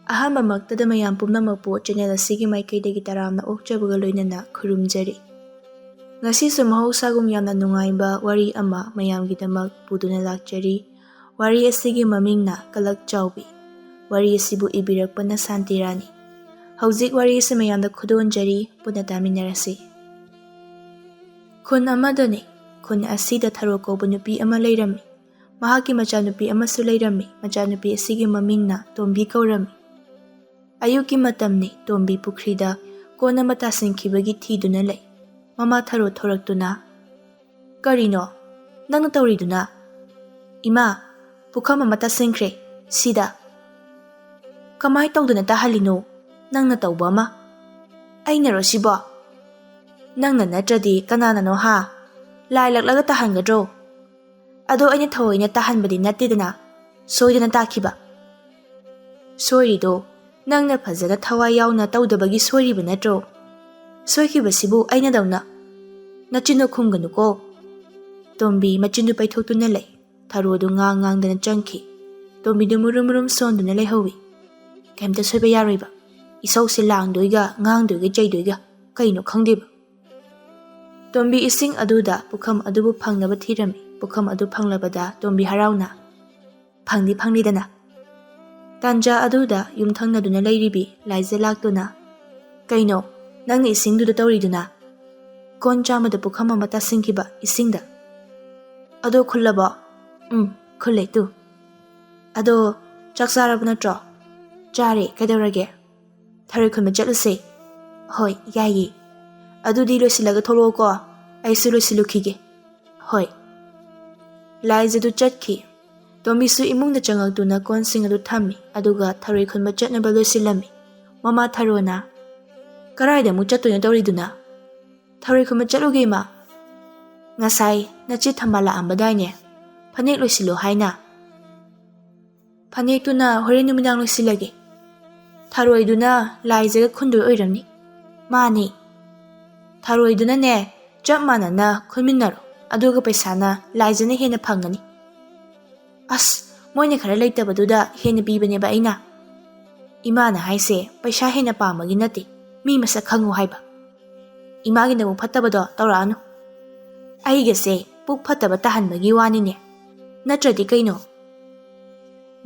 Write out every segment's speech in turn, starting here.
ꯑꯍꯥꯟꯕꯃꯛꯇꯗ ꯃꯌꯥꯝ ꯄꯨꯝꯅꯃꯛꯄꯨ ꯆꯦꯅꯦꯜ ꯑꯁꯤꯒꯤ ꯃꯥꯏꯀꯩꯗꯒꯤ ꯇꯔꯥꯝꯅ ꯑꯣꯛꯆꯕꯒ ꯂꯣꯏꯅꯅ ꯈꯨꯔꯨꯝꯖꯔꯤ꯫ ꯉꯁꯤꯁꯨ ꯃꯍꯧꯁꯥꯒꯨꯝ ꯌꯥꯝꯅ ꯅꯨꯡꯉꯥꯏꯕ ꯋꯥꯔꯤ ꯑꯃ ꯃꯌꯥꯝꯒꯤꯗꯃꯛ ꯄꯨꯗꯨꯅ ꯂꯥꯛꯆꯔꯤ꯫ ꯋꯥꯔꯤ ꯑꯁꯤꯒꯤ ꯃꯃꯤꯡꯅ ꯀꯂꯛ ꯆꯥꯎꯕꯤ꯫ ꯋꯥꯔꯤ ꯑꯁꯤꯕꯨ ꯏꯕꯤꯔꯛꯄꯅ ꯁꯥꯟꯇꯤꯔꯥꯅꯤ꯫ ꯍꯧꯖꯤꯛ ꯋꯥꯔꯤ ꯑꯁꯤ ꯃꯌꯥꯝꯗ ꯈꯨꯗꯣꯟꯖꯔꯤ, ꯄꯨꯟꯅ ꯇꯥꯃꯤꯟꯅꯔꯁꯤ꯫ ꯈꯨꯟ ꯑꯃꯗꯅꯤ꯫ ꯈꯨꯟ ꯑꯁꯤꯗ ꯊꯔꯣ ꯀꯧꯕ ꯅꯨꯄꯤ ꯑꯃ ꯂꯩꯔꯝꯃꯤ꯫ ꯃꯍꯥꯛꯀꯤ ꯃꯆꯥꯅꯨꯄꯤ ꯑꯃꯁꯨ ꯂꯩꯔꯝꯃꯤ꯫ ꯃꯆꯥꯅꯨꯄꯤ ꯑꯁꯤꯒꯤ ꯃꯃꯤꯡꯅ ꯇꯣꯝꯕꯤ ꯀꯧꯔꯝꯃꯤ꯫ ꯑꯌꯨꯛꯀꯤ ꯃꯇꯝꯅꯤ꯫ ꯇꯣꯝꯕꯤ ꯄꯨꯈ꯭ꯔꯤꯗ ꯀꯣꯟ ꯑꯃ ꯇꯥꯁꯤꯟꯈꯤꯕꯒꯤ ꯊꯤꯗꯨꯅ ꯂꯩ꯫ ꯃꯃꯥ ꯊꯔꯣ ꯊꯣꯔꯛꯇꯨꯅ, "ꯀꯔꯤꯅꯣ ꯅꯪꯅ ꯇꯧꯔꯤꯗꯨꯅ?" "ꯏꯃꯥ, ꯄꯨꯈꯝ ꯑꯃ ꯇꯥꯁꯤꯟꯈ꯭ꯔꯦ ꯁꯤꯗ." "ꯀꯃꯥꯏ ꯇꯧꯗꯅ ꯇꯥꯍꯜꯂꯤꯅꯣ? ꯅꯪꯅ ꯇꯧꯕ ꯑꯃ." "ꯑꯩꯅꯔꯣ ꯁꯤꯕꯣ? ꯅꯪꯅ ꯅꯠꯇ꯭ꯔꯗꯤ ꯀꯅꯥꯅꯅꯣ ꯍꯥ? ꯂꯥꯏ ꯂꯛꯂꯒ ꯇꯥꯍꯟꯒꯗ꯭ꯔꯣ? ꯑꯗꯣ ꯑꯩꯅ ꯊꯑꯣꯏꯅ ꯇꯥꯍꯟꯕꯗꯤ ꯅꯠꯇꯦꯗꯅ, ꯁꯣꯏꯗꯅ ꯇꯥꯈꯤꯕ." "ꯁꯣꯏꯔꯤꯗꯣ ꯅꯪꯅ ꯐꯖꯅ ꯊꯋꯥꯏ ꯌꯥꯎꯅ ꯇꯧꯗꯕꯒꯤ ꯁꯣꯏꯔꯤꯕ ꯅꯠꯇ꯭ꯔꯣ? ꯁꯣꯏꯈꯤꯕꯁꯤꯕꯨ ꯑꯩꯅꯗꯧꯅ ꯅꯆꯤꯟꯗꯣ ꯈꯨꯝꯒꯅꯨꯀꯣ." ꯇꯣꯝꯕꯤ ꯃꯆꯤꯟꯗꯨ ꯄꯩꯊꯣꯛꯇꯨꯅ ꯂꯩ꯫ ꯊꯔꯣꯗꯨ ꯉꯥꯡꯗꯅ ꯆꯪꯈꯤ꯫ ꯇꯣꯝꯕꯤꯗꯨ ꯃꯨꯔꯨꯝ ꯃꯨꯔꯨꯝ ꯁꯣꯟꯗꯨꯅ ꯂꯩꯍꯧꯏ꯫ ꯀꯩꯝꯇ ꯁꯣꯏꯕ ꯌꯥꯔꯣꯏꯕ, ꯏꯁꯧꯁꯦ ꯂꯥꯡꯗꯣꯏꯒ ꯉꯥꯡꯗꯣꯏꯒ ꯆꯩꯗꯣꯏꯒ ꯀꯩꯅꯣ ꯈꯪꯗꯦꯕ꯫ ꯇꯣꯝꯕꯤ ꯏꯁꯤꯡ ꯑꯗꯨꯗ ꯄꯨꯈꯝ ꯑꯗꯨꯕꯨ ꯐꯪꯅꯕ ꯊꯤꯔꯝꯃꯤ꯫ ꯄꯨꯈꯝ ꯑꯗꯨ ꯐꯪꯂꯕꯗ ꯇꯣꯝꯕꯤ ꯍꯔꯥꯎꯅ, "ꯐꯪꯗꯤ ꯐꯪꯂꯤꯗꯅ." ꯇꯥꯟꯖꯥ ꯑꯗꯨꯗ ꯌꯨꯝꯊꯪꯅꯗꯨꯅ ꯂꯩꯔꯤꯕꯤ ꯂꯥꯏꯖ ꯂꯥꯛꯇꯨꯅ, "ꯀꯩꯅꯣ ꯅꯪꯅ ꯏꯁꯤꯡꯗꯨꯗ ꯇꯧꯔꯤꯗꯨꯅ?" "ꯀꯣꯟ ꯆꯥꯝꯃꯗ ꯄꯨꯈꯝ ꯑꯃ ꯇꯥꯁꯤꯟꯈꯤꯕ ꯏꯁꯤꯡꯗ." "ꯑꯗꯣ ꯈꯨꯜꯂꯕꯣ?" "ꯈꯨꯜꯂꯦ ꯇꯨ." "ꯑꯗꯣ ꯆꯥꯛ ꯆꯥꯔꯕ ꯅꯠꯇ꯭ꯔꯣ?" "ꯆꯥꯔꯦ, ꯀꯩꯗꯧꯔꯒꯦ?" "ꯊꯔꯣꯏ ꯈꯨꯟꯕ ꯆꯠꯂꯨꯁꯦ." "ꯍꯣꯏ, ꯌꯥꯏꯌꯦ." "ꯑꯗꯨꯗꯤ ꯂꯣꯏꯁꯤꯜꯂꯒ ꯊꯣꯛꯂꯛꯑꯣꯀꯣ, ꯑꯩꯁꯨ ꯂꯣꯏꯁꯤꯜꯂꯨꯈꯤꯒꯦ." "ꯍꯣꯏ." ꯂꯥꯏꯖꯗꯨ ꯆꯠꯈꯤ꯫ ꯇꯣꯝꯕꯤꯁꯨ ꯏꯃꯨꯡꯗ ꯆꯪꯉꯛꯇꯨꯅ ꯀꯣꯟꯁꯤꯡ ꯑꯗꯨ ꯊꯝꯃꯤ, ꯑꯗꯨꯒ ꯊꯔꯣꯏ ꯈꯨꯟꯕ ꯆꯠꯅꯕ ꯂꯣꯏꯁꯤꯜꯂꯝꯃꯤ꯫ ꯃꯃꯥ ꯊꯔꯣꯅ, "ꯀꯔꯥꯏꯗ ꯑꯃꯨꯛ ꯆꯠꯇꯣꯏꯅꯣ ꯇꯧꯔꯤꯗꯨꯅ?" "ꯊꯔꯣꯏ ꯈꯨꯟꯕ ꯆꯠꯂꯨꯒꯦ ꯏꯃꯥ." "ꯉꯁꯥꯏ ꯅꯆꯦ ꯊꯝꯕꯥꯜ ꯂꯥꯛꯑꯝꯕꯗꯥꯏꯅꯦ, ꯐꯅꯦꯛ ꯂꯣꯏꯁꯤꯜꯂꯣ ꯍꯥꯏꯅ." "ꯐꯅꯦꯛꯇꯨꯅ ꯍꯣꯔꯦꯟ ꯅꯨꯃꯤꯗꯥꯡ ꯂꯣꯏꯁꯤꯜꯂꯒꯦ." "ꯊꯔꯣꯏꯗꯨꯅ ꯂꯥꯏꯖꯒ ꯈꯨꯟꯗꯣꯏ ꯑꯣꯏꯔꯝꯅꯤ." "ꯃꯥꯅꯤ." "ꯊꯔꯣꯏꯗꯨꯅꯅꯦ ꯆꯞ ꯃꯥꯟꯅꯅ ꯈꯨꯟꯃꯤꯟꯅꯔꯣ, ꯑꯗꯨꯒ ꯄꯩꯁꯥꯅ ꯂꯥꯏꯖꯅ ꯍꯦꯟꯅ ꯐꯪꯒꯅꯤ." "ꯑꯁ, ꯃꯣꯏꯅ ꯈꯔ ꯂꯩꯇꯕꯗꯨꯗ ꯍꯦꯟꯅ ꯄꯤꯕꯅꯦꯕ ꯑꯩꯅ." "ꯏꯃꯥꯅ ꯍꯥꯏꯁꯦ ꯄꯩꯁꯥ ꯍꯦꯟꯅ ꯄꯥꯝꯕꯒꯤ ꯅꯠꯇꯦ, ꯃꯤ ꯃꯁꯛ ꯈꯪꯉꯨ ꯍꯥꯏꯕ." "ꯏꯃꯥꯒꯤ ꯅꯕꯨꯛ ꯐꯠꯇꯕꯗꯣ ꯇꯧꯔꯛꯑꯅꯨ." "ꯑꯩꯒꯁꯦ ꯄꯨꯛ ꯐꯠꯇꯕ ꯇꯥꯍꯟꯕꯒꯤ ꯋꯥꯅꯤꯅꯦ, ꯅꯠꯇ꯭ꯔꯗꯤ ꯀꯩꯅꯣ?"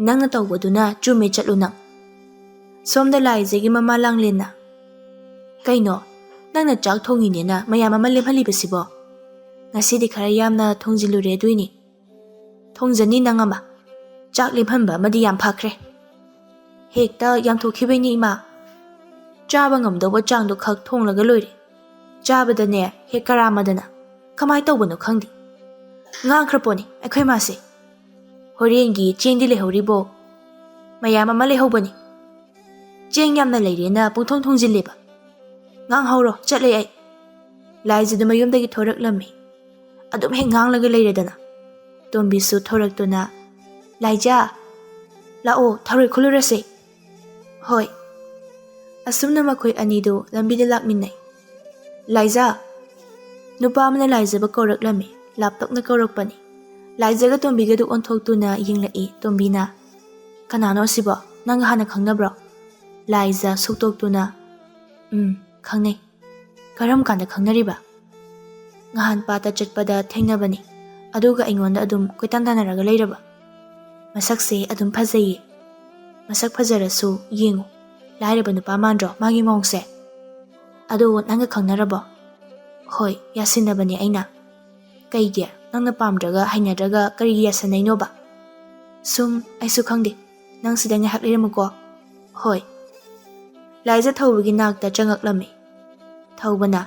"ꯅꯪꯅ ꯇꯧꯕꯗꯨꯅ ꯆꯨꯝꯃꯦ, ꯆꯠꯂꯨ ꯅꯪ." ꯁꯣꯝꯗ ꯂꯥꯏꯖꯒꯤ ꯃꯃꯥ ꯂꯥꯡꯂꯦꯟꯅ, "ꯀꯩꯅꯣ ꯅꯪꯅ ꯆꯥꯛ ꯊꯣꯡꯉꯤꯅꯦꯅ ꯃꯌꯥꯝ ꯑꯃ ꯂꯦꯝꯍꯜꯂꯤꯕꯁꯤꯕꯣ? ꯉꯁꯤꯗꯤ ꯈꯔ ꯌꯥꯝꯅ ꯊꯣꯡꯖꯤꯜꯂꯨꯔꯦ ꯑꯗꯨꯏꯅꯤ." "ꯊꯣꯡꯖꯅꯤ ꯅꯪ ꯑꯃ, ꯆꯥꯛ ꯂꯦꯝꯍꯟꯕ ꯑꯃꯗꯤ ꯌꯥꯝ ꯐꯈ꯭ꯔꯦ." "ꯍꯦꯛꯇ ꯌꯥꯝꯊꯣꯛꯈꯤꯕꯩꯅꯤ ꯏꯃꯥ, ꯆꯥꯕ ꯉꯝꯗꯧꯕ ꯆꯥꯡꯗꯣ ꯈꯛ ꯊꯣꯡꯂꯒ ꯂꯣꯏꯔꯦ. ꯆꯥꯕꯗꯅꯦ ꯍꯦꯛ ꯀꯔꯥꯝꯃꯗꯅ ꯀꯃꯥꯏ ꯇꯧꯕꯅꯣ ꯈꯪꯗꯦ. ꯉꯥꯡꯈ꯭ꯔꯄꯣꯠꯅꯤ ꯑꯩꯈꯣꯏ ꯃꯥꯁꯦ. ꯍꯣꯔꯦꯟꯒꯤ ꯆꯦꯡꯗꯤ ꯂꯩꯍꯧꯔꯤꯕꯣ?" "ꯃꯌꯥꯝ ꯑꯃ ꯂꯩꯍꯧꯕꯅꯤ." "ꯆꯦꯡ ꯌꯥꯝꯅ ꯂꯩꯔꯦꯅ ꯄꯨꯡꯊꯣꯡ ꯊꯣꯡꯖꯤꯜꯂꯦꯕ." "ꯉꯥꯡꯍꯧꯔꯣ, ꯆꯠꯂꯦ ꯑꯩ." ꯂꯥꯏꯖꯗꯨ ꯃꯌꯨꯝꯗꯒꯤ ꯊꯣꯔꯛꯂꯝꯃꯤ꯫ ꯑꯗꯨꯝ ꯍꯦꯛ ꯉꯥꯡꯂꯒ ꯂꯩꯔꯦꯗꯅ. ꯇꯣꯝꯕꯤꯁꯨ ꯊꯣꯔꯛꯇꯨꯅ, "ꯂꯥꯏꯖꯥ, ꯂꯥꯛꯑꯣ ꯊꯔꯣꯏ ꯈꯨꯜꯂꯨꯔꯁꯦ." "ꯍꯣꯏ." ꯑꯁꯨꯝꯅ ꯃꯈꯣꯏ ꯑꯅꯤꯗꯨ ꯂꯝꯕꯤꯗ ꯂꯥꯛꯃꯤꯟꯅꯩ꯫ "ꯂꯥꯏꯖꯥ." ꯅꯨꯄꯥ ꯑꯃꯅ ꯂꯥꯏꯖꯕꯨ ꯀꯧꯔꯛꯂꯝꯃꯤ꯫ ꯂꯥꯞꯇꯛꯅ ꯀꯧꯔꯛꯄꯅꯤ꯫ ꯂꯥꯏꯖꯒ ꯇꯣꯝꯕꯤꯒꯗꯨ ꯑꯣꯟꯊꯣꯛꯇꯨꯅ ꯌꯦꯡꯂꯛꯏ꯫ ꯇꯣꯝꯕꯤꯅ, "ꯀꯅꯥꯅꯣ ꯁꯤꯕꯣ? ꯅꯪꯒ ꯍꯥꯟꯅ ꯈꯪꯅꯕ꯭ꯔꯣ?" ꯂꯥꯏꯖ ꯁꯨꯛꯇꯣꯛꯇꯨꯅ, ꯈꯪꯅꯩ." "ꯀꯔꯝ ꯀꯥꯟꯗ ꯈꯪꯅꯔꯤꯕ?" "ꯉꯍꯥꯟ ꯄꯥꯠꯇ ꯆꯠꯄꯗ ꯊꯦꯡꯅꯕꯅꯤ, ꯑꯗꯨꯒ ꯑꯩꯉꯣꯟꯗ ꯑꯗꯨꯝ ꯀꯣꯏꯇꯥꯟ ꯇꯥꯟꯅꯔꯒ ꯂꯩꯔꯕ." "ꯃꯁꯛꯁꯦ ꯑꯗꯨꯝ ꯐꯖꯩꯌꯦ." "ꯃꯁꯛ ꯐꯖꯔꯁꯨ ꯌꯦꯡꯉꯨ, ꯂꯥꯏꯔꯕ ꯅꯨꯄꯥ ꯃꯥꯟꯗ꯭ꯔꯣ ꯃꯥꯒꯤ ꯃꯑꯣꯡꯁꯦ?" "ꯑꯗꯣ ꯅꯪꯒ ꯈꯪꯅꯔꯕꯣ?" "ꯍꯣꯏ, ꯌꯥꯁꯤꯟꯅꯕꯅꯦ ꯑꯩꯅ." "ꯀꯩꯒꯤ? ꯅꯪꯅ ꯄꯥꯝꯗ꯭ꯔꯒ ꯍꯩꯅꯗ꯭ꯔꯒ ꯀꯔꯤꯒꯤ ꯌꯥꯁꯟꯅꯩꯅꯣꯕ?" "ꯁꯨꯝ, ꯑꯩꯁꯨ ꯈꯪꯗꯦ. ꯅꯪ ꯁꯤꯗ ꯉꯥꯏꯍꯥꯛ ꯂꯩꯔꯝꯃꯨꯀꯣ." "ꯍꯣꯏ." ꯂꯥꯏꯖ ꯊꯧꯕꯒꯤ ꯅꯥꯛꯇ ꯆꯪꯉꯛꯂꯝꯃꯤ꯫ ꯊꯧꯕꯅ,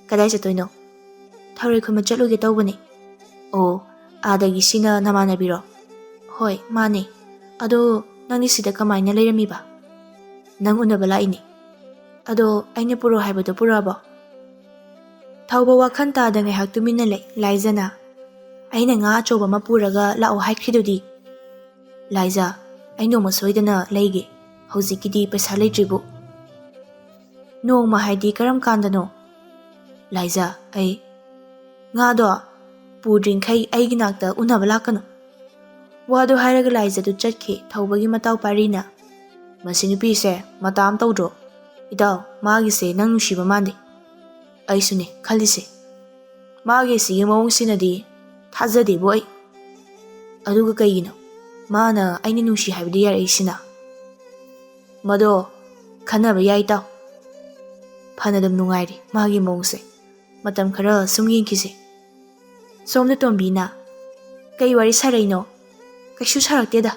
"ꯀꯗꯥꯏ ꯆꯠꯇꯣꯏꯅꯣ?" "ꯊꯔꯣꯏ ꯈꯨꯟꯕ ꯆꯠꯂꯨꯒꯦ ꯇꯧꯕꯅꯤ." "ꯑꯣ, ꯑꯥꯗꯒꯤ ꯁꯤꯅ ꯅꯃꯥꯟꯅꯕꯤꯔꯣ?" "ꯍꯣꯏ, ꯃꯥꯅꯦ. ꯑꯗꯣ ꯅꯪꯗꯤ ꯁꯤꯗ ꯀꯃꯥꯏꯅ ꯂꯩꯔꯝꯃꯤꯕ?" "ꯅꯪ ꯎꯅꯕ ꯂꯥꯛꯏꯅꯦ." "ꯑꯗꯣ ꯑꯩꯅ ꯄꯨꯔꯛꯑꯣ ꯍꯥꯏꯕꯗꯣ ꯄꯨꯔꯛꯑꯕꯣ?" ꯊꯧꯕ ꯋꯥꯈꯟ ꯇꯥꯗ ꯉꯥꯏꯍꯥꯛ ꯇꯨꯃꯤꯟꯅ ꯂꯩ꯫ ꯂꯥꯏꯖꯅ, "ꯑꯩꯅ ꯉꯥ ꯑꯆꯧꯕ ꯑꯃ ꯄꯨꯔꯒ ꯂꯥꯛꯑꯣ ꯍꯥꯏꯈ꯭ꯔꯤꯗꯨꯗꯤ." "ꯂꯥꯏꯖ, ꯑꯩ ꯅꯣꯡꯃ ꯁꯣꯏꯗꯅ ꯂꯩꯒꯦ. ꯍꯧꯖꯤꯛꯀꯤꯗꯤ ꯄꯩꯁా ꯂꯩꯇ꯭ꯔꯤꯕꯨ." "ꯅꯣꯡꯃ ꯍꯥꯏꯗꯤ ꯀꯔꯝ ꯀꯥꯟꯗꯅꯣ?" "ꯂꯥꯏꯖ, ꯉꯥꯗꯣ ꯄꯨꯗ꯭ꯔꯤꯡꯈꯩ ꯑꯩꯒꯤ ꯅꯥꯛꯇ ꯎꯅꯕ ꯂꯥꯛꯀꯅꯨ." ꯋꯥꯗꯨ ꯍꯥꯏꯔꯒ ꯂꯥꯏꯖꯗꯨ ꯆꯠꯈꯤ꯫ ꯊꯧꯕꯒꯤ ꯃꯇꯥꯎ ꯄꯥꯔꯤꯅ, ꯃꯁꯤ ꯅꯨꯄꯤꯁꯦ ꯃꯇꯥ ꯑꯃ ꯇꯧꯗ꯭ꯔꯣ? ꯏꯇꯥꯎ, ꯃꯥꯒꯤꯁꯦ ꯅꯪ ꯅꯨꯡꯁꯤꯕ ꯃꯥꯟꯗꯦ꯫ ꯑꯩꯁꯨꯅꯦ ꯈꯜꯂꯤꯁꯦ꯫ ꯃꯥꯒꯤ ꯁꯤꯒꯤ ꯃꯑꯣꯡꯁꯤꯅꯗꯤ ꯊꯥꯖꯗꯦꯕꯣ ꯑꯩ꯫ ꯑꯗꯨꯒ ꯀꯩꯒꯤꯅꯣ ꯃꯥꯅ ꯑꯩꯅ ꯅꯨꯡꯁꯤ ꯍꯥꯏꯕꯗꯤ ꯌꯥꯔꯛꯏꯁꯤꯅ? ꯃꯗꯣ ꯈꯟꯅꯕ ꯌꯥꯏ ꯏꯇꯥꯎ꯫ ꯐꯅ ꯑꯗꯨꯝ ꯅꯨꯡꯉꯥꯏꯔꯤ ꯃꯥꯒꯤ ꯃꯑꯣꯡꯁꯦ꯫ ꯃꯇꯝ ꯈꯔ ꯁꯨꯝ ꯌꯦꯡꯈꯤꯁꯦ꯫ ꯁꯣꯝꯗ ꯇꯣꯝꯕꯤꯅ ꯀꯩ ꯋꯥꯔꯤ ꯁꯥꯔꯛꯏꯅꯣ? ꯀꯩꯁꯨ ꯁꯥꯔꯛꯇꯦꯗ꯫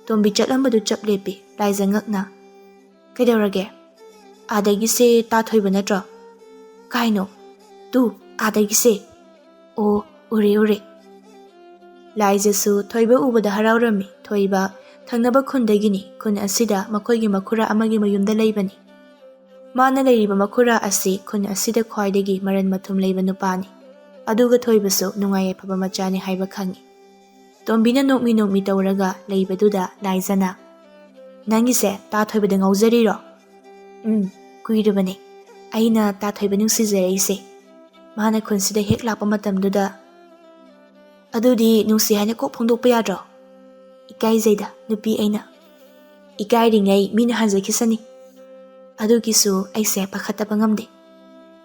ꯇꯣꯝꯕꯤ ꯆꯠꯂꯝꯕꯗꯨ ꯆꯞ ꯂꯦꯞꯄꯤ ꯂꯥꯏꯖ ꯉꯛꯅ꯫ ꯀꯩꯗꯧꯔꯒꯦ? ꯑꯥꯗꯒꯤꯁꯦ ꯇꯥꯊꯣꯏꯕ ꯅꯠꯇ꯭ꯔꯣ? ꯀꯥꯏꯅꯣ? ꯇꯨ ꯑꯥꯗꯒꯤꯁꯦ꯫ ꯑꯣ, ꯎꯔꯦ ꯎꯔꯦ꯫ ꯂꯥꯏꯖꯁꯨ ꯊꯣꯏꯕ ꯎꯕꯗ ꯍꯔꯥꯎꯔꯝꯃꯤ꯫ ꯊꯣꯏꯕ ꯊꯪꯅꯕ ꯈꯨꯟꯗꯒꯤꯅꯤ꯫ ꯈꯨꯟ ꯑꯁꯤꯗ ꯃꯈꯣꯏꯒꯤ ꯃꯈꯨꯔꯥ ꯑꯃꯒꯤ ꯃꯌꯨꯝꯗ ꯂꯩꯕꯅꯤ꯫ ꯃꯥꯅ ꯂꯩꯔꯤꯕ ꯃꯈꯨꯔꯥ ꯑꯁꯤ ꯈꯨꯟ ꯑꯁꯤꯗ ꯈ꯭ꯋꯥꯏꯗꯒꯤ ꯃꯔꯟ ꯃꯊꯨꯝ ꯂꯩꯕ ꯅꯨꯄꯥꯅꯤ꯫ ꯑꯗꯨꯒ ꯊꯣꯏꯕꯁꯨ ꯅꯨꯡꯉꯥꯏ ꯌꯥꯏꯐꯕ ꯃꯆꯥꯅꯤ ꯍꯥꯏꯕ ꯈꯪꯉꯤ꯫ ꯇꯣꯝꯕꯤꯅ ꯅꯣꯛꯃꯤ ꯅꯣꯛꯃꯤ ꯇꯧꯔꯒ ꯂꯩꯕꯗꯨꯗ ꯂꯥꯏꯖꯅ ꯅꯪꯒꯤꯁꯦ ꯇꯥꯊꯣꯏꯕꯗ ꯉꯥꯎꯖꯔꯤꯔꯣ? ꯀꯨꯏꯔꯕꯅꯦ ꯑꯩꯅ ꯇꯥꯊꯣꯏꯕ ꯅꯨꯡꯁꯤꯖꯔꯛꯏꯁꯦ꯫ ꯃꯥꯅ ꯈꯨꯟꯁꯤꯗ ꯍꯦꯛ ꯂꯥꯛꯄ ꯃꯇꯝꯗꯨꯗ ꯑꯗꯨꯗꯤ ꯅꯨꯡꯁꯤ ꯍꯥꯏꯅ ꯀꯣꯛ ꯐꯣꯡꯗꯣꯛꯄ ꯌꯥꯗ꯭ꯔꯣ? ꯏꯀꯥꯏꯖꯩꯗ ꯅꯨꯄꯤ ꯑꯩꯅ꯫ ꯏꯀꯥꯏꯔꯤꯉꯩ ꯃꯤꯅ ꯍꯟꯖꯈꯤꯁꯅꯤ꯫ ꯑꯗꯨꯒꯤꯁꯨ ꯑꯩꯁꯦ ꯄꯥꯈꯠꯇꯕ ꯉꯝꯗꯦ꯫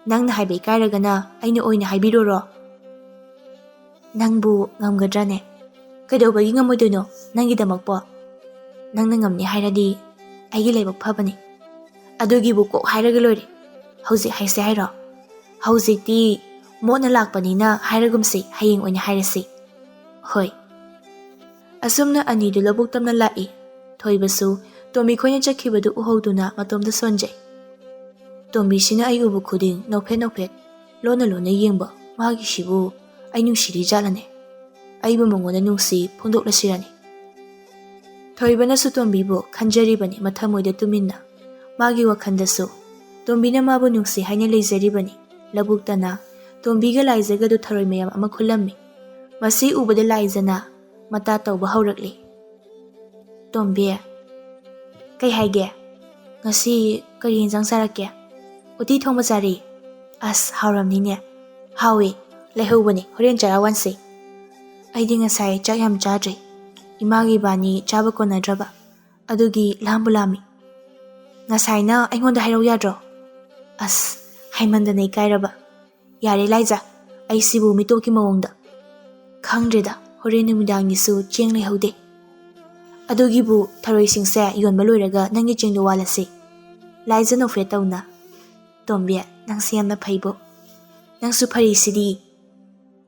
ꯅꯪꯅ ꯍꯥꯏꯕ ꯏꯀꯥꯏꯔꯒꯅ ꯑꯩꯅ ꯑꯣꯏꯅ ꯍꯥꯏꯕꯤꯔꯣꯔோ? ꯅꯪꯕꯨ ꯉꯝꯒꯗ꯭ꯔꯥꯅꯦ? ꯀꯩꯗꯧꯕꯒꯤ ꯉꯝꯃꯣꯏꯗꯣꯏꯅꯣ ꯅꯪꯒꯤꯗꯃꯛꯄꯣ? ꯅꯪꯅ ꯉꯝꯅꯤ ꯍꯥꯏꯔꯗꯤ ꯑꯩꯒꯤ ꯂꯥꯏꯕꯛ ꯐꯕꯅꯤ꯫ ꯑꯗꯨꯒꯤꯕꯨ ꯀꯣꯛ ꯍꯥꯏꯔꯒ ꯂꯣꯏꯔꯦ꯫ ꯍꯧꯖꯤꯛ ꯍꯥꯏꯁꯦ ꯍꯥꯏꯔꯣ? ꯍꯧꯖꯤꯛꯇꯤ ꯃꯣꯠꯅ ꯂꯥꯛꯄꯅꯤꯅ ꯍꯥꯏꯔꯒꯨꯝꯁꯤ, ꯍꯌꯦꯡ ꯑꯣꯏꯅ ꯍꯥꯏꯔꯁꯤ꯫ ꯍꯣꯏ꯫ ꯑꯁꯨꯝꯅ ꯑꯅꯤꯗꯨ ꯂꯧꯕꯨꯛ ꯇꯝꯅ ꯂꯥꯛꯏ꯫ ꯊꯣꯏꯕꯁꯨ ꯇꯣꯝꯕꯤ ꯈꯣꯏꯅ ꯆꯠꯈꯤꯕꯗꯨ ꯎꯍꯧꯗꯨꯅ ꯃꯇꯣꯝꯗ ꯁꯣꯟꯖꯩ꯫ ꯇꯣꯝꯕꯤꯁꯤꯅ ꯑꯩ ꯎꯕ ꯈꯨꯗꯤꯡ ꯅꯣꯛꯐꯦꯠ ꯅꯣꯛꯐꯦꯠ ꯂꯣꯟꯅ ꯂꯣꯟꯅ ꯌꯦꯡꯕ ꯃꯥꯒꯤꯁꯤꯕꯨ ꯑꯩ ꯅꯨꯡꯁꯤꯔꯤ ꯖꯥꯠꯂꯅꯦ? ꯑꯩꯕꯨ ꯃꯉꯣꯟꯗ ꯅꯨꯡꯁꯤ ꯐꯣꯡꯗꯣꯛꯂꯁꯤꯔꯅꯤ? ꯊꯣꯏꯕꯅꯁꯨ ꯇꯣꯝꯕꯤꯕꯨ ꯈꯟꯖꯔꯤꯕꯅꯤ ꯃꯊꯃꯣꯏꯗ ꯇꯨꯃꯤꯟꯅ꯫ ꯃꯥꯒꯤ ꯋꯥꯈꯟꯗꯁꯨ ꯇꯣꯝꯕꯤꯅ ꯃꯥꯕꯨ ꯅꯨꯡꯁꯤ ꯍꯥꯏꯅ ꯂꯩꯖꯔꯤꯕꯅꯤ꯫ ꯂꯧꯕꯨꯛꯇꯅ ꯇꯣꯝꯕꯤꯒ ꯂꯥꯏꯖꯒꯗꯨ ꯊꯔꯣꯏ ꯃꯌꯥꯝ ꯑꯃ ꯈꯨꯜꯂꯝꯃꯤ꯫ ꯃꯁꯤ ꯎꯕꯗ ꯂꯥꯏꯖꯅ ꯃꯇꯥ ꯇꯧꯕ ꯍꯧꯔꯛꯂꯤ꯫ ꯇꯣꯝꯕꯤ, ꯀꯩ ꯍꯥꯏꯒꯦ? ꯉꯁꯤ ꯀꯔꯤ ꯌꯦꯟꯖꯥꯡ ꯆꯥꯔꯛꯀꯦ? ꯎꯇꯤ ꯊꯣꯡꯕ ꯆꯥꯔꯤ꯫ ꯑꯁ ꯍꯥꯎꯔꯝꯅꯤꯅꯦ꯫ ꯍꯥꯎꯏ, ꯂꯩꯍꯧꯕꯅꯤ, ꯍꯣꯔꯦꯟ ꯆꯔꯥ ꯋꯥꯟꯁꯤ꯫ ꯑꯩꯗꯤ ꯉꯁꯥꯏ ꯆꯥꯛ ꯌꯥꯝ ꯆꯥꯗ꯭ꯔꯤ꯫ ꯏꯃꯥꯒꯤ ꯏꯕꯥꯅꯤ ꯆꯥꯕ ꯀꯣꯟꯅꯗ꯭ꯔꯕ ꯑꯗꯨꯒꯤ ꯂꯥꯝꯕꯨ ꯂꯥꯝꯃꯤ꯫ ꯉꯁꯥꯏꯅ ꯑꯩꯉꯣꯟꯗ ꯍꯥꯏꯔꯧ ꯌꯥꯗ꯭ꯔꯣ? ꯑꯁ ꯍꯥꯏꯃꯟꯗꯅ ꯏꯀꯥꯏꯔꯕ꯫ ꯌꯥꯔꯦ ꯂꯥꯏꯖ, ꯑꯩꯁꯤꯕꯨ ꯃꯤꯇꯣꯞꯀꯤ ꯃꯑꯣꯡꯗ꯫ ꯈꯪꯗ꯭ꯔꯦꯗ, ꯍꯣꯔꯦꯟ ꯅꯨꯃꯤꯗꯥꯡꯒꯤꯁꯨ ꯆꯦꯡ ꯂꯩꯍꯧꯗꯦ꯫ ꯑꯗꯨꯒꯤꯕꯨ ꯊꯔꯣꯏꯁꯤꯡꯁꯦ ꯌꯣꯟꯕ ꯂꯣꯏꯔꯒ ꯅꯪꯒꯤ ꯆꯦꯡꯗꯣ ꯋꯥꯜꯂꯁꯤ꯫ ꯂꯥꯏꯖ ꯅꯣꯛꯐꯦꯠ ꯇꯧꯅ꯫ ꯇꯣꯝꯕꯤ, ꯅꯪꯁꯤ ꯌꯥꯝꯅ ꯐꯩꯕꯣ꯫ ꯅꯪꯁꯨ ꯐꯔꯤꯁꯤꯗꯤ꯫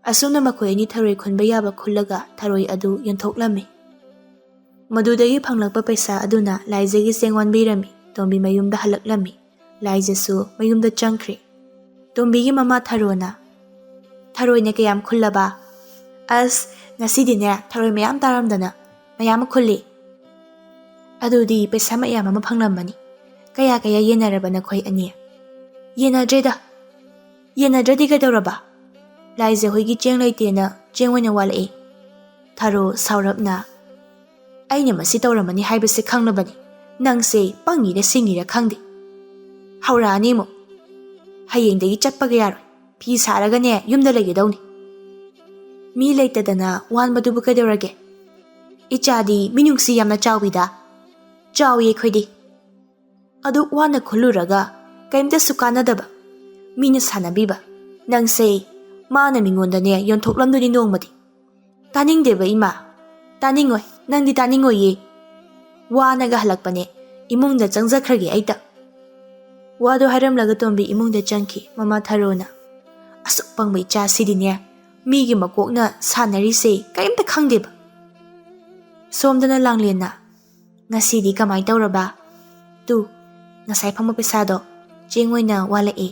ꯑꯁꯨꯝꯅ ꯃꯈꯣꯏ ꯑꯅꯤ ꯊꯔꯣꯏ ꯈꯨꯟꯕ ꯌꯥꯕ ꯈꯨꯜꯂꯒ ꯊꯔꯣꯏ ꯑꯗꯨ ꯌꯣꯟꯊꯣꯛꯂꯝꯃꯤ꯫ ꯃꯗꯨꯗꯒꯤ ꯐꯪꯂꯛꯄ ꯄꯩꯁꯥ ꯑꯗꯨꯅ ꯂꯥꯏꯖꯒꯤ ꯆꯦꯡ ꯋꯥꯟꯕꯤꯔꯝꯃꯤ꯫ ꯇꯣꯝꯕꯤ ꯃꯌꯨꯝꯗ ꯍꯜꯂꯛꯂꯝꯃꯤ꯫ ꯂꯥꯏꯖꯁꯨ ꯃꯌꯨꯝꯗ ꯆꯪꯈ꯭ꯔꯤ꯫ ꯇꯣꯝꯕꯤꯒꯤ ꯃꯃꯥ ꯊꯔꯣꯅ ꯊꯔꯣꯏꯅ ꯀꯌꯥꯝ ꯈꯨꯜꯂꯕ? ꯑꯁ ꯉꯁꯤꯗꯤꯅꯦ ꯊꯔꯣꯏ ꯃꯌꯥꯝ ꯇꯥꯔꯝꯗꯅ ꯃꯌꯥꯝ ꯑꯃ ꯈꯨꯜꯂꯤ꯫ ꯑꯗꯨꯗꯤ ꯄꯩꯁꯥ ꯃꯌꯥꯝ ꯑꯃ ꯐꯪꯂꯝꯃꯅꯤ꯫ ꯀꯌꯥ ꯀꯌꯥ ꯌꯦꯟꯅꯔꯕ ꯅꯈꯣꯏ ꯑꯅꯤ? ꯌꯦꯟꯅꯗ꯭ꯔꯦꯗ꯫ ꯌꯦꯟꯅꯗ꯭ꯔꯗꯤ ꯀꯩꯗꯧꯔꯕ? ꯂꯥꯏꯖ ꯍꯣꯏꯒꯤ ꯆꯦꯡ ꯂꯩꯇꯦꯅ ꯆꯦꯡ ꯑꯣꯏꯅ ꯋꯥꯜꯂꯛꯏ꯫ ꯊꯔꯣ ꯁꯥꯎꯔꯞꯅ ꯑꯩꯅ ꯃꯁꯤ ꯇꯧꯔꯝꯃꯅꯤ ꯍꯥꯏꯕꯁꯤ ꯈꯪꯂꯕꯅꯤ꯫ ꯅꯪꯁꯦ ꯄꯪꯉꯤꯔ ꯁꯤꯡꯉꯤꯔ ꯈꯪꯗꯦ꯫ ꯍꯧꯔꯛꯑꯅꯤ ꯑꯃꯨꯛ꯫ ꯍꯌꯦꯡꯗꯒꯤ ꯆꯠꯄꯒ ꯌꯥꯔꯣꯏ꯫ ꯐꯤ ꯁꯥꯔꯒꯅꯦ ꯌꯨꯝꯗ ꯂꯩꯒꯗꯧꯅꯤ꯫ ꯃꯤ ꯂꯩꯇꯗꯅ ꯋꯥꯟꯕꯗꯨꯕꯨ ꯀꯩꯗꯧꯔꯒꯦ? ꯏꯆꯥꯗꯤ ꯃꯤꯅꯨꯡꯁꯤ ꯌꯥꯝꯅ ꯆꯥꯎꯏꯗ꯫ ꯆꯥꯎꯏ ꯑꯩꯈꯣꯏꯗꯤ꯫ ꯑꯗꯨ ꯋꯥꯅ ꯈꯨꯜꯂꯨꯔꯒ ꯀꯩꯝꯇꯁꯨ ꯀꯥꯟꯅꯗꯕ, ꯃꯤꯅ ꯁꯥꯟꯅꯕꯤꯕ꯫ ꯅꯪꯁꯦ ꯃꯥꯅ ꯃꯤꯉꯣꯟꯗꯅꯦ ꯌꯣꯟꯊꯣꯛꯂꯝꯗꯣꯏꯅꯤ ꯅꯣꯡꯃꯗꯤ꯫ ꯇꯥꯅꯤꯡꯗꯦꯕ ꯏꯃꯥ꯫ ꯇꯥꯅꯤꯡꯉꯣꯏ, ꯅꯪꯗꯤ ꯇꯥꯅꯤꯡꯉꯣꯏꯌꯦ꯫ ꯋꯥꯅꯒ ꯍꯜꯂꯛꯄꯅꯦ, ꯏꯃꯨꯡꯗ ꯆꯪꯖꯈ꯭ꯔꯒꯦ ꯑꯩꯇ꯫ ꯋꯥꯗꯣ ꯍꯥꯏꯔꯝꯂꯒ ꯇꯣꯝꯕꯤ ꯏꯃꯨꯡꯗ ꯆꯪꯈꯤ꯫ ꯃꯃꯥ ꯊꯔꯣꯅ ꯑꯁꯨꯛ ꯄꯪꯕ ꯏꯆꯥꯁꯤꯗꯤꯅꯦ ꯃꯤꯒꯤ ꯃꯀꯣꯛꯅ ꯁꯥꯟꯅꯔꯤꯁꯦ ꯀꯔꯤꯝꯇ ꯈꯪꯗꯦꯕ꯫ ꯁꯣꯝꯗꯅ ꯂꯥꯡꯂꯦꯟꯅ ꯉꯁꯤꯗꯤ ꯀꯃꯥꯏ ꯇꯧꯔꯕ? ꯇꯨ ꯉꯁꯥꯏ ꯐꯪꯕ ꯄꯩꯁꯥꯗꯣ ꯆꯦꯡ ꯑꯣꯏꯅ ꯋꯥꯜꯂꯛꯑꯦ꯫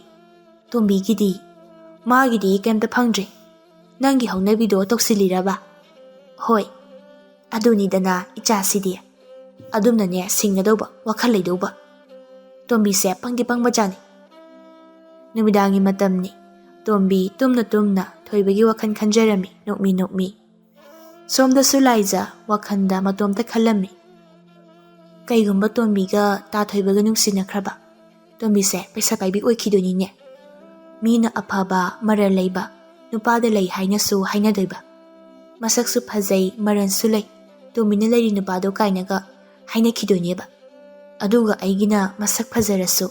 ꯇꯣꯝꯕꯤꯒꯤꯗꯤ? ꯃꯥꯒꯤꯗꯤ ꯀꯩꯝꯇ ꯐꯪꯗ꯭ꯔꯤ꯫ ꯅꯪꯒꯤ ꯍꯧꯅꯕꯤꯗꯣ ꯇꯧꯁꯤꯜꯂꯤꯔꯕ? ꯍꯣꯏ, ꯑꯗꯨꯅꯤꯗꯅ ꯏꯆꯥꯁꯤꯗꯤ꯫ ꯑꯗꯨꯝꯅꯅꯦ ꯁꯤꯡꯒꯗꯧꯕ, ꯋꯥꯈꯜ ꯂꯩꯗꯧꯕ꯫ ꯇꯣꯝꯕꯤꯁꯦ ꯄꯪꯗꯤ ꯄꯪꯕꯖꯥꯠꯅꯤ꯫ ꯅꯨꯃꯤꯗꯥꯡꯒꯤ ꯃꯇꯝꯅꯤ꯫ ꯇꯣꯝꯕꯤ ꯇꯨꯝꯅ ꯇꯨꯝꯅ ꯊꯣꯏꯕꯒꯤ ꯋꯥꯈꯜ ꯈꯟꯖꯔꯝꯃꯤ ꯅꯣꯛꯃꯤ ꯅꯣꯛꯃꯤ꯫ ꯁꯣꯝꯗꯁꯨ ꯂꯥꯏꯖ ꯋꯥꯈꯜꯗ ꯃꯇꯣꯝꯇ ꯈꯜꯂꯝꯃꯤ꯫ ꯀꯩꯒꯨꯝꯕ ꯇꯣꯝꯕꯤꯒ ꯇꯥꯊꯣꯏꯕꯒ ꯅꯨꯡꯁꯤꯅꯈ꯭ꯔꯕ ꯇꯣꯝꯕꯤꯁꯦ ꯄꯩꯁꯥ ꯄꯥꯏꯕꯤ ꯑꯣꯏꯈꯤꯗꯣꯏꯅꯤꯅꯦ꯫ ꯃꯤꯅ ꯑꯐꯕ ꯃꯔꯜ ꯂꯩꯕ ꯅꯨꯄꯥꯗ ꯂꯩ ꯍꯥꯏꯅꯁꯨ ꯍꯥꯏꯅꯗꯣꯏꯕ꯫ ꯃꯁꯛꯁꯨ ꯐꯖꯩ, ꯃꯔꯜꯁꯨ ꯂꯩ, ꯇꯣꯝꯕꯤꯅ ꯂꯩꯔꯤ ꯅꯨꯄꯥꯗꯣ ꯀꯥꯏꯅꯒ ꯍꯥꯏꯅꯈꯤꯗꯣꯏꯅꯦꯕ꯫ ꯑꯗꯨꯒ ꯑꯩꯒꯤꯅ ꯃꯁꯛ ꯐꯖꯔꯁꯨ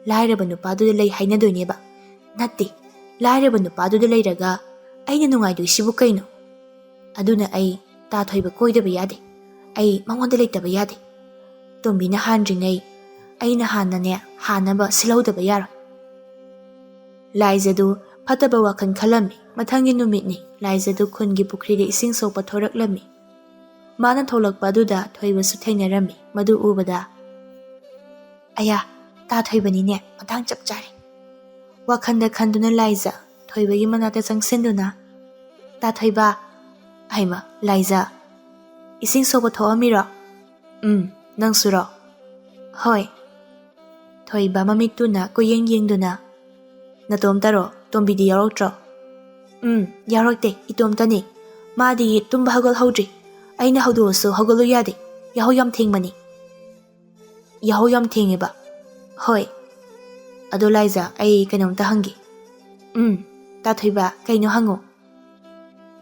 ꯂꯥꯏꯔꯕ ꯅꯨꯄꯥꯗꯨꯗ ꯂꯩ ꯍꯥꯏꯅꯗꯣꯏꯅꯦꯕ? ꯅꯠꯇꯦ, ꯂꯥꯏꯔꯕ ꯅꯨꯄꯥꯗꯨꯗ ꯂꯩꯔꯒ ꯑꯩꯅ ꯅꯨꯡꯉꯥꯏꯗꯣꯏꯁꯤꯕꯨ ꯀꯩꯅꯣ? ꯑꯗꯨꯅ ꯑꯩ ꯇꯥ ꯊꯣꯏꯕ ꯀꯣꯏꯗꯕ ꯌꯥꯗꯦ, ꯑꯩ ꯃꯉꯣꯟꯗ ꯂꯩꯇꯕ ꯌꯥꯗꯦ꯫ ꯇꯣꯝꯕꯤꯅ ꯍꯥꯟꯗ꯭ꯔꯤꯉꯩ ꯑꯩꯅ ꯍꯥꯟꯅꯕ ꯁꯤꯜꯍꯧꯗꯕ ꯌꯥꯔꯣꯏ꯫ ꯂꯥꯏꯖꯗꯨ ꯐꯠꯇꯕ ꯋꯥꯈꯜ ꯈꯜꯂꯝꯃꯤ꯫ ꯃꯊꯪꯒꯤ ꯅꯨꯃꯤꯠꯅꯤ, ꯂꯥꯏꯖꯗꯨ ꯈꯨꯟꯒꯤ ꯄꯨꯈ꯭ꯔꯤꯗ ꯏꯁꯤꯡ ꯁꯣꯛꯄ ꯊꯣꯔꯛꯂꯝꯃꯤ꯫ ꯃꯥꯅ ꯊꯣꯛꯂꯛꯄ ꯑꯗꯨꯗ ꯊꯣꯏꯕꯁꯨ ꯊꯦꯡꯅꯔꯝꯃꯤ꯫ ꯃꯗꯨ ꯎꯕꯗ, ꯑꯌꯥ, ꯇꯥ ꯊꯣꯏꯕꯅꯤꯅꯦ, ꯃꯇꯥꯡ ꯆꯞ ꯆꯥꯔꯦ꯫ ꯋꯥꯈꯟꯗ ꯈꯟꯗꯨꯅ ꯂꯥꯏꯖ ꯊꯣꯏꯕꯒꯤ ꯃꯅꯥꯛꯇ ꯆꯪꯁꯤꯟꯗꯨꯅ, ꯇꯥ ꯊꯣꯏꯕ, ꯍꯩꯃ, ꯂꯥꯏꯖ, ꯏꯁꯤꯡ ꯁꯣꯛꯄ ꯊꯣꯛꯑꯝꯃꯤꯔꯣ? ꯅꯪꯁꯨꯔꯣ? ꯍꯣꯏ꯫ ꯊꯣꯏꯕ ꯃꯃꯤꯠꯇꯨꯅ ꯀꯣꯌꯦꯡ ꯌꯦꯡꯗꯨꯅ, ꯅꯇꯣꯝꯇꯔꯣ? ꯇꯣꯝꯕꯤꯗꯤ ꯌꯥꯎꯔꯛꯇ꯭ꯔꯣ? ꯌꯥꯎꯔꯛꯇꯦ, ꯏꯇꯣꯝꯇꯅꯤ꯫ ꯃꯥꯗꯤ ꯇꯨꯝꯕ ꯍꯧꯒꯠꯍꯧꯗ꯭ꯔꯤ꯫ ꯑꯩꯅ ꯍꯧꯗꯣꯛꯑꯁꯨ ꯍꯧꯒꯠꯂꯨ ꯌꯥꯗꯦ, ꯌꯥꯍꯧ ꯌꯥꯝ ꯊꯦꯡꯕꯅꯤ꯫ ꯌꯥꯍꯧ ꯌꯥꯝ ꯊꯦꯡꯉꯦꯕ? ꯍꯣꯏ꯫ ꯑꯗꯣ ꯂꯥꯏꯖ, ꯑꯩ ꯀꯩꯅꯣꯝꯇ ꯍꯪꯒꯦ꯫ ꯇꯥ ꯊꯣꯏꯕ, ꯀꯩꯅꯣ ꯍꯪꯉꯣ꯫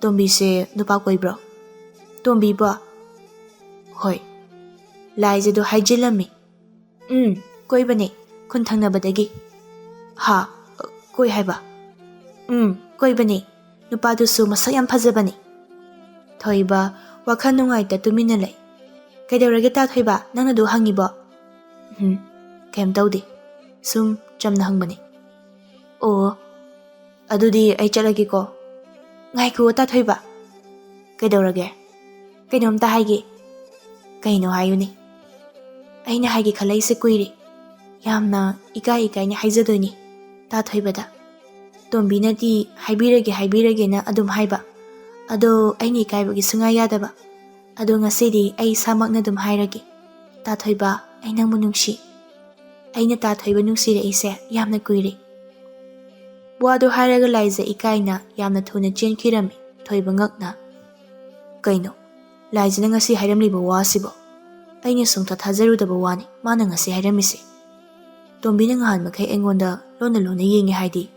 ꯇꯣꯝꯕꯤꯁꯦ ꯅꯨꯄꯥ ꯀꯣꯏꯕ꯭ꯔꯣ? ꯇꯣꯝꯕꯤꯕꯣ? ꯍꯣꯏ꯫ ꯂꯥꯏꯖꯗꯣ ꯍꯥꯏꯖꯤꯜꯂꯝꯃꯤ꯫ ꯀꯣꯏꯕꯅꯦ, ꯈꯨꯟ ꯊꯪꯅꯕꯗꯒꯤ꯫ ꯍꯥ? ꯀꯣꯏ ꯍꯥꯏꯕ? ꯀꯣꯏꯕꯅꯦ, ꯅꯨꯄꯥꯗꯨꯁꯨ ꯃꯁꯛ ꯌꯥꯝ ꯐꯖꯕꯅꯤ꯫ ꯊꯣꯏꯕ ꯋꯥꯈꯜ ꯅꯨꯡꯉꯥꯏꯇ ꯇꯨꯃꯤꯟꯅ ꯂꯩ꯫ ꯀꯩꯗꯧꯔꯒꯦ ꯇꯥ ꯊꯣꯏꯕ, ꯅꯪꯅ ꯑꯗꯨ ꯍꯪꯉꯤꯕꯣ? ꯀꯩꯝ ꯇꯧꯗꯦ, ꯁꯨꯝ ꯆꯝꯅ ꯍꯪꯕꯅꯤ꯫ ꯑꯣ, ꯑꯗꯨꯗꯤ ꯑꯩ ꯆꯠꯂꯒꯦꯀꯣ꯫ ꯉꯥꯏꯈꯣ ꯇꯥ ꯊꯣꯏꯕ꯫ ꯀꯩꯗꯧꯔꯒꯦ? ꯀꯩꯅꯣꯝꯇ ꯍꯥꯏꯒꯦ꯫ ꯀꯩꯅꯣ ꯍꯥꯏꯌꯨꯅꯦ꯫ ꯑꯩꯅ ꯍꯥꯏꯒꯦ ꯈꯜꯂꯛꯏꯁꯦ ꯀꯨꯏꯔꯦ, ꯌꯥꯝꯅ ꯏꯀꯥꯏꯅ ꯍꯥꯏꯖꯗꯣꯏꯅꯤ ꯇꯥ ꯊꯣꯏꯕꯗ꯫ ꯇꯣꯝꯕꯤꯅꯗꯤ ꯍꯥꯏꯕꯤꯔꯒꯦꯅ ꯑꯗꯨꯝ ꯍꯥꯏꯕ, ꯑꯗꯣ ꯑꯩꯅ ꯏꯀꯥꯏꯕꯒꯤ ꯁꯨꯡꯌꯥ ꯌꯥꯗꯕ꯫ ꯑꯗꯣ ꯉꯁꯤꯗꯤ ꯑꯩ ꯏꯁꯥꯃꯛꯅ ꯑꯗꯨꯝ ꯍꯥꯏꯔꯒꯦ꯫ ꯇꯥ ꯊꯣꯏꯕ, ꯑꯩ ꯅꯪꯕꯨ ꯅꯨꯡꯁꯤ꯫ ꯑꯩꯅ ꯇꯥ ꯊꯣꯏꯕ ꯅꯨꯡꯁꯤꯔꯛꯏꯁꯦ ꯌꯥꯝꯅ ꯀꯨꯏꯔꯦ꯫ ꯋꯥꯗꯣ ꯍꯥꯏꯔꯒ ꯂꯥꯏꯖ ꯏꯀꯥꯏꯅ ꯌꯥꯝꯅ ꯊꯨꯅ ꯆꯦꯟꯈꯤꯔꯝꯃꯤ꯫ ꯊꯣꯏꯕ ꯉꯛꯅ, ꯀꯩꯅꯣ, ꯂꯥꯏꯖꯅ ꯉꯁꯤ ꯍꯥꯏꯔꯝꯂꯤꯕ ꯋꯥꯁꯤꯕꯣ? ꯑꯩꯅ ꯁꯨꯡꯊꯥ ꯊꯥꯖꯔꯨꯗꯕ ꯋꯥꯅꯤ ꯃꯥꯅ ꯉꯁꯤ ꯍꯥꯏꯔꯝꯃꯤꯁꯦ꯫ ꯇꯣꯝꯕꯤꯅ ꯉꯍꯥꯟꯃꯈꯩ ꯑꯩꯉꯣꯟꯗ ꯂꯣꯟꯅ ꯌꯦꯡꯉꯦ ꯍꯥꯏꯗꯤ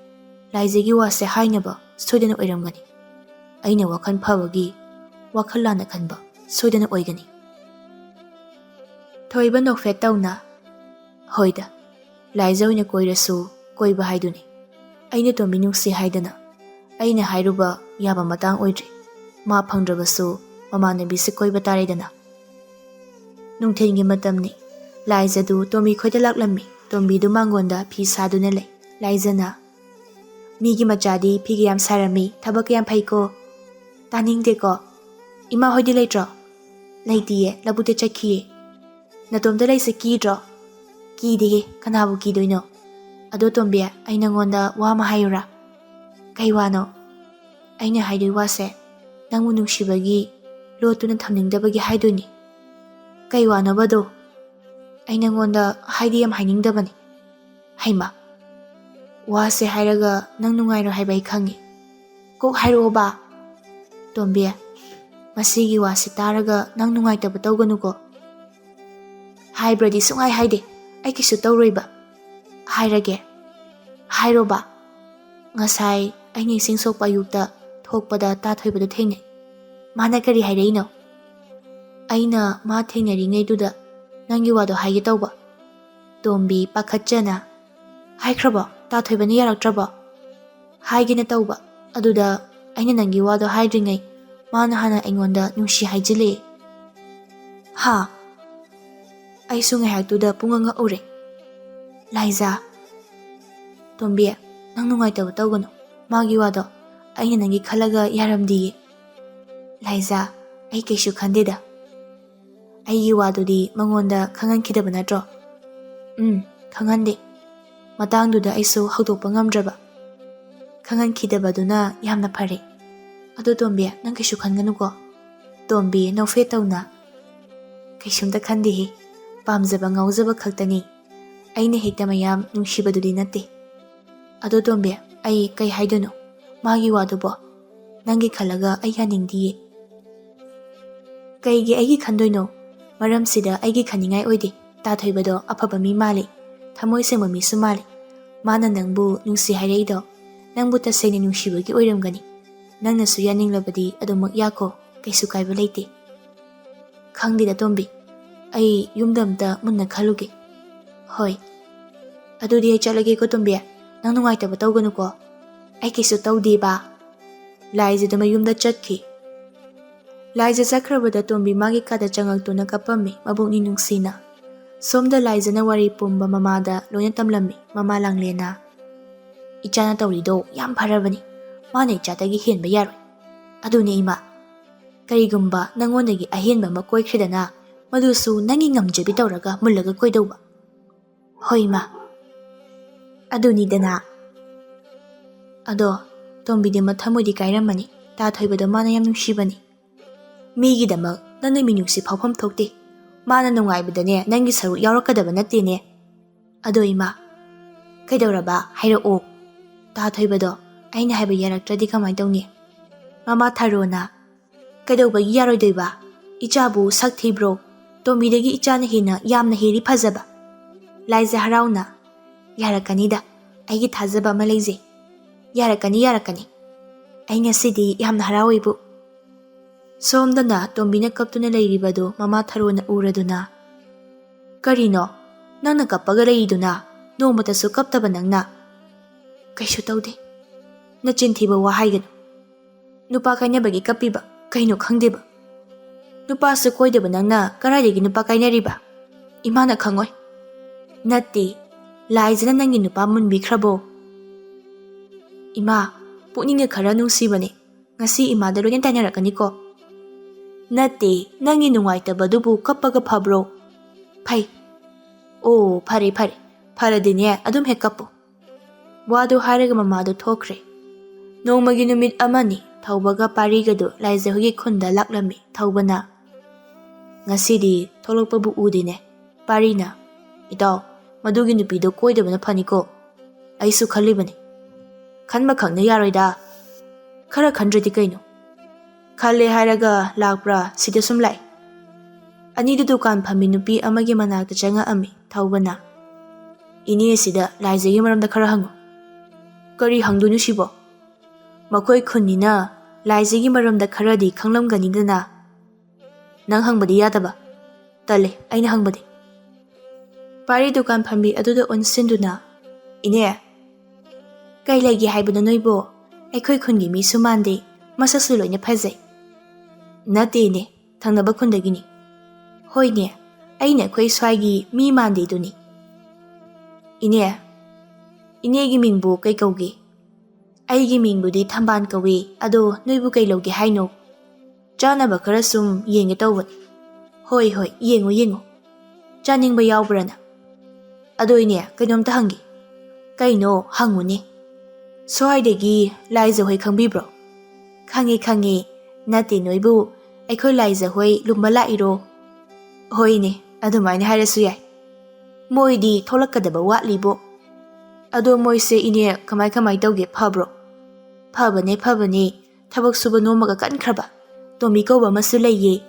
ꯂꯥꯏꯖꯒꯤ ꯋꯥꯁꯦ ꯍꯥꯏꯅꯕ ꯁꯣꯏꯗꯅ ꯑꯣꯏꯔꯝꯒꯅꯤ꯫ ꯑꯩꯅ ꯋꯥꯈꯜ ꯐꯕꯒꯤ ꯋꯥꯈꯜ ꯂꯥꯟꯅ ꯈꯟꯕ ꯁꯣꯏꯗꯅ ꯑꯣꯏꯒꯅꯤ꯫ ꯊꯣꯏꯕ ꯅꯣꯛꯐꯦꯠ ꯇꯧꯅ, ꯍꯣꯏꯗ, ꯂꯥꯏꯖ ꯑꯣꯏꯅ ꯀꯣꯏꯔꯁꯨ ꯀꯣꯏꯕ ꯍꯥꯏꯗꯨꯅꯤ꯫ ꯑꯩꯅ ꯇꯣꯝꯕꯤ ꯅꯨꯡꯁꯤ ꯍꯥꯏꯗꯅ ꯑꯩꯅ ꯍꯥꯏꯔꯨꯕ ꯌꯥꯕ ꯃꯇꯥꯡ ꯑꯣꯏꯗ꯭ꯔꯤ꯫ ꯃꯥ ꯐꯪꯗ꯭ꯔꯕꯁꯨ ꯃꯃꯥꯟꯅꯕꯤꯁꯦ ꯀꯣꯏꯕ ꯇꯥꯔꯦꯗꯅ꯫ ꯅꯨꯡꯊꯤꯜꯒꯤ ꯃꯇꯝꯅꯤ꯫ ꯂꯥꯏꯖꯗꯨ ꯇꯣꯝꯕꯤ ꯈꯣꯏꯗ ꯂꯥꯛꯂꯝꯃꯤ꯫ ꯇꯣꯝꯕꯤꯗꯨ ꯃꯥꯡꯒꯣꯟꯗ ꯐꯤ ꯁꯥꯗꯨꯅ ꯂꯩ꯫ ꯂꯥꯏꯖꯅ, ꯃꯤꯒꯤ ꯃꯆꯥꯗꯤ ꯐꯤꯒ ꯌꯥꯝ ꯁꯥꯔꯝꯃꯤ, ꯊꯕꯛꯀ ꯌꯥꯝ ꯐꯩꯀꯣ꯫ ꯇꯥꯅꯤꯡꯗꯦꯀꯣ꯫ ꯏꯃꯥ ꯍꯣꯏꯗꯤ ꯂꯩꯇ꯭ꯔꯣ? ꯂꯩꯇꯤꯌꯦ, ꯂꯧꯕꯨꯛꯇ ꯆꯠꯈꯤꯌꯦ꯫ ꯅꯇꯣꯝꯇ ꯂꯩꯁꯦ ꯀꯤꯗ꯭ꯔꯣ? ꯀꯤꯗꯦꯍꯦ, ꯀꯅꯥꯕꯨ ꯀꯤꯗꯣꯏꯅꯣ? ꯑꯗꯣ ꯇꯣꯝꯕꯤ, ꯑꯩ ꯅꯉꯣꯟꯗ ꯋꯥ ꯑꯃ ꯍꯥꯏꯌꯨꯔꯥ? ꯀꯩ ꯋꯥꯅꯣ? ꯑꯩꯅ ꯍꯥꯏꯗꯣꯏ ꯋꯥꯁꯦ ꯅꯪꯕꯨ ꯅꯨꯡꯁꯤꯕꯒꯤ ꯂꯣꯠꯇꯨꯅ ꯊꯝꯅꯤꯡꯗꯕꯒꯤ ꯍꯥꯏꯗꯣꯏꯅꯤ꯫ ꯀꯩ ꯋꯥꯅꯣꯕꯗꯣ? ꯑꯩ ꯅꯉꯣꯟꯗ ꯍꯥꯏꯗꯤ ꯌꯥꯝ ꯍꯥꯏꯅꯤꯡꯗꯕꯅꯤ꯫ ꯍꯩꯃ, ꯋꯥꯁꯦ ꯍꯥꯏꯔꯒ ꯅꯪ ꯅꯨꯡꯉꯥꯏꯔꯣ ꯍꯥꯏꯕ ꯑꯩ ꯈꯪꯉꯤ꯫ ꯀꯣꯛ ꯍꯥꯏꯔꯛꯑꯣꯕ꯫ ꯇꯣꯝꯕꯤ, ꯃꯁꯤꯒꯤ ꯋꯥꯁꯦ ꯇꯥꯔꯒ ꯅꯪ ꯅꯨꯡꯉꯥꯏꯇꯕ ꯇꯧꯒꯅꯨꯀꯣ꯫ ꯍꯥꯏꯕ꯭ꯔꯗꯤ ꯁꯨꯡꯍꯥꯏ ꯍꯥꯏꯗꯦ, ꯑꯩ ꯀꯩꯁꯨ ꯇꯧꯔꯣꯏꯕ꯫ ꯍꯥꯏꯔꯒꯦ꯫ ꯍꯥꯏꯔꯣꯕ꯫ ꯉꯁꯥꯏ ꯑꯩꯅ ꯏꯁꯤꯡ ꯁꯣꯛꯄ ꯑꯌꯨꯛꯇ ꯊꯣꯛꯄꯗ ꯇꯥ ꯊꯣꯏꯕꯗꯨ ꯊꯦꯡꯅꯩ꯫ ꯃꯥꯅ ꯀꯔꯤ ꯍꯥꯏꯔꯛꯏꯅꯣ? ꯑꯩꯅ ꯃꯥ ꯊꯦꯡꯅꯔꯤꯉꯩꯗꯨꯗ ꯅꯪꯒꯤ ꯋꯥꯗꯣ ꯍꯥꯏꯒꯦ ꯇꯧꯕ꯫ ꯇꯣꯝꯕꯤ ꯄꯥꯈꯠꯆꯅ, ꯍꯥꯏꯈ꯭ꯔꯕꯣ? ꯇꯥ ꯊꯣꯏꯕꯅ ꯌꯥꯔꯛꯇ꯭ꯔꯕꯣ? ꯍꯥꯏꯒꯦꯅ ꯇꯧꯕ, ꯑꯗꯨꯗ ꯑꯩꯅ ꯅꯪꯒꯤ ꯋꯥꯗꯣ ꯍꯥꯏꯗ꯭ꯔꯤꯉꯩ ꯃꯥꯅ ꯍꯥꯟꯅ ꯑꯩꯉꯣꯟꯗ ꯅꯨꯡꯁꯤ ꯍꯥꯏꯖꯤꯜꯂꯛꯑꯦ꯫ ꯍꯥ? ꯑꯩꯁꯨ ꯉꯥꯏꯍꯥꯛꯇꯨꯗ ꯄꯨꯡꯉꯛ ꯉꯛꯎꯔꯦ꯫ ꯂꯥꯏꯖ, ꯇꯣꯝꯕꯤ, ꯅꯪ ꯅꯨꯡꯉꯥꯏꯇꯕ ꯇꯧꯒꯅꯨ꯫ ꯃꯥꯒꯤ ꯋꯥꯗꯣ ꯑꯩꯅ ꯅꯪꯒꯤ ꯈꯜꯂꯒ ꯌꯥꯔꯝꯗꯤꯌꯦ꯫ ꯂꯥꯏꯖ, ꯑꯩ ꯀꯩꯁꯨ ꯈꯟꯗꯦꯗ꯫ ꯑꯩꯒꯤ ꯋꯥꯗꯨꯗꯤ ꯃꯉꯣꯟꯗ ꯈꯪꯍꯟꯈꯤꯗꯕ ꯅꯠꯇ꯭ꯔꯣ? ꯈꯪꯍꯟꯗꯦ꯫ ꯃꯇꯥꯡꯗꯨꯗ ꯑꯩꯁꯨ ꯍꯧꯗꯣꯛꯄ ꯉꯝꯗ꯭ꯔꯕ꯫ ꯈꯪꯍꯟꯈꯤꯗꯕꯗꯨꯅ ꯌꯥꯝꯅ ꯐꯔꯦ꯫ ꯑꯗꯣ ꯇꯣꯝꯕꯤ, ꯅꯪ ꯀꯩꯁꯨ ꯈꯟꯒꯅꯨꯀꯣ꯫ ꯇꯣꯝꯕꯤ ꯅꯣꯛꯐꯦꯠ ꯇꯧꯅ, ꯀꯩꯁꯨꯝꯇ ꯈꯟꯗꯦꯍꯦ, ꯄꯥꯝꯖꯕ ꯉꯥꯎꯖꯕ ꯈꯛꯇꯅꯤ꯫ ꯑꯩꯅ ꯍꯦꯛꯇ ꯃꯌꯥꯝ ꯅꯨꯡꯁꯤꯕꯗꯨꯗꯤ ꯅꯠꯇꯦ꯫ ꯑꯗꯣ ꯇꯣꯝꯕꯤ, ꯑꯩ ꯀꯩ ꯍꯥꯏꯗꯣꯏꯅꯣ? ꯃꯥꯒꯤ ꯋꯥꯗꯨꯕꯣ ꯅꯪꯒꯤ ꯈꯜꯂꯒ ꯑꯩ ꯌꯥꯅꯤꯡꯗꯤꯌꯦ꯫ ꯀꯩꯒꯤ ꯑꯩꯒꯤ ꯈꯟꯗꯣꯏꯅꯣ? ꯃꯔꯝꯁꯤꯗ ꯑꯩꯒꯤ ꯈꯟꯅꯤꯡꯉꯥꯏ ꯑꯣꯏꯗꯦ꯫ ꯇꯥ ꯊꯣꯏꯕꯗꯣ ꯑꯐꯕ ꯃꯤ ꯃꯥꯜꯂꯤ, ꯊꯃꯣꯏ ꯁꯦꯡꯕ ꯃꯤꯁꯨ ꯃꯥꯜꯂꯤ꯫ ꯃꯥꯅ ꯅꯪꯕꯨ ꯅꯨꯡꯁꯤ ꯍꯥꯏꯔꯛꯏꯗꯣ ꯅꯪꯕꯨ ꯇꯁꯦꯡꯅ ꯅꯨꯡꯁꯤꯕꯒꯤ ꯑꯣꯏꯔꯝꯒꯅꯤ꯫ ꯅꯪꯅꯁꯨ ꯌꯥꯅꯤꯡꯂꯕꯗꯤ ꯑꯗꯨꯃꯛ ꯌꯥꯈꯣ, ꯀꯩꯁꯨ ꯀꯥꯏꯕ ꯂꯩꯇꯦ꯫ ꯈꯪꯗꯦꯗ ꯇꯣꯝꯕꯤ, ꯑꯩ ꯌꯨꯝꯗ ꯑꯝꯇ ꯃꯨꯟꯅ ꯈꯜꯂꯨꯒꯦ꯫ Hoi. Adudi ai chalage ko Tombi. Nang nungaitaba tawganuko. Ai kaisu tawdiba. Laizada mayumda chatki. Laiza sakrabada Tombi magi kada changagtuna kapammi mabukni nungsina. Somda Laiza na wari pumba mamada loina tamlami mama Langlena. Ichana tawrido yam pharabani. Mana ichatagi henba yaroi. Aduni ima. Karigumba nangondagi ahenba makoikridana madusu nangi ngamjabi tawraga mullaga koidawba. Hoi ma. Aduni dana. Ado Tombi de mathamudi kairamani ta thoibada mana yam nungshibani. Migi damak nangna minungsi phawpham thokte. Mana nungaibadane nangi saru yaurakadaba nattene. Ado ima. Kaidawraba hairao. Ta thoibado aina haiba yaraktradi kamai tawni. Mama Tharona. Kaidawbagi yaroidoiba. Ichabu sak thibro. Tombidagi ichana hina yamna heri phajaba. Laiza harauna. Yarakanida. Aigi thajaba ama leije. Yarakani. Ai ngasidi yamna harawibu. Somdana Tombina kaptuna leiribado Mama Tharona uraduna. Karino, nangna kappaga leiduna. Nomatasu kaptaba nangna. Kaisu tawde. Nachinthiba wahaiganu. Nupa kainabagi kapiba. Kaino khangdeba. Nupa su koidaba nangna karaidagi nupa kainariba. Imana khangoi. Natti. Laizana nangi nupa munbikrabo. Ima, pukninga khara nungsibane. Ngasi imada loina tainarakaniko. Natti, nangi nungaitabadu kappaga phabro. Phai. Oh, phare. Pharadine adum hek kappo. Wado haraga mamado thokre. Nongmagi numit amani thaubaga parigadu Laiza hogi khunda laklami thaubana. Ngasidi tholokpabu udine. Parina. Itaw, madugi nupido koidabana phaniko. Aisu khalibani. Khanba khangna yaroida. Khara khandradi kaino. Khale haraga lakbra sida sumlai. Anidu dukan phami nupi amagi manakta changa ami thaubana. Ini sida Laiza gi maramda khara hango. Kari hangdunu sibo. Makoi khunina Laiza gi maramda kharadi khanglamganidana. Nang hangbadi yadaba. Tale aina hangbadi. Pari dukan phami aduda onsinduna. Ine. Kai lagi haibuna noibo. Aikoi khungi mi sumande. Masaksu loina phajai. Nate ne. Thangnaba khundagini. Hoi ne. Aina khoi swaigi mi mande duni. Ine. Inegi mingbu kai kaugi. Aigi mingbudi Thamban kawi. Ado noibu kai logi haino. Chanaba khara sum yenge tawbani. Hoi yengo. Chaningba yawbrana. Ado ine kainomta hangi. Kaino hanguni. Swaidagi Laiza hoi khangbibro. Khangi. Nate noibu aikoi Laiza hoi lumba lairo. Hoi ne. Adumaina harasu yai. Moidi tholakadaba watlibo. Ado moise ine kamai tawge phabro. Phabane. Thabak suba nomaga kankraba. Tombi kauba masu laiye.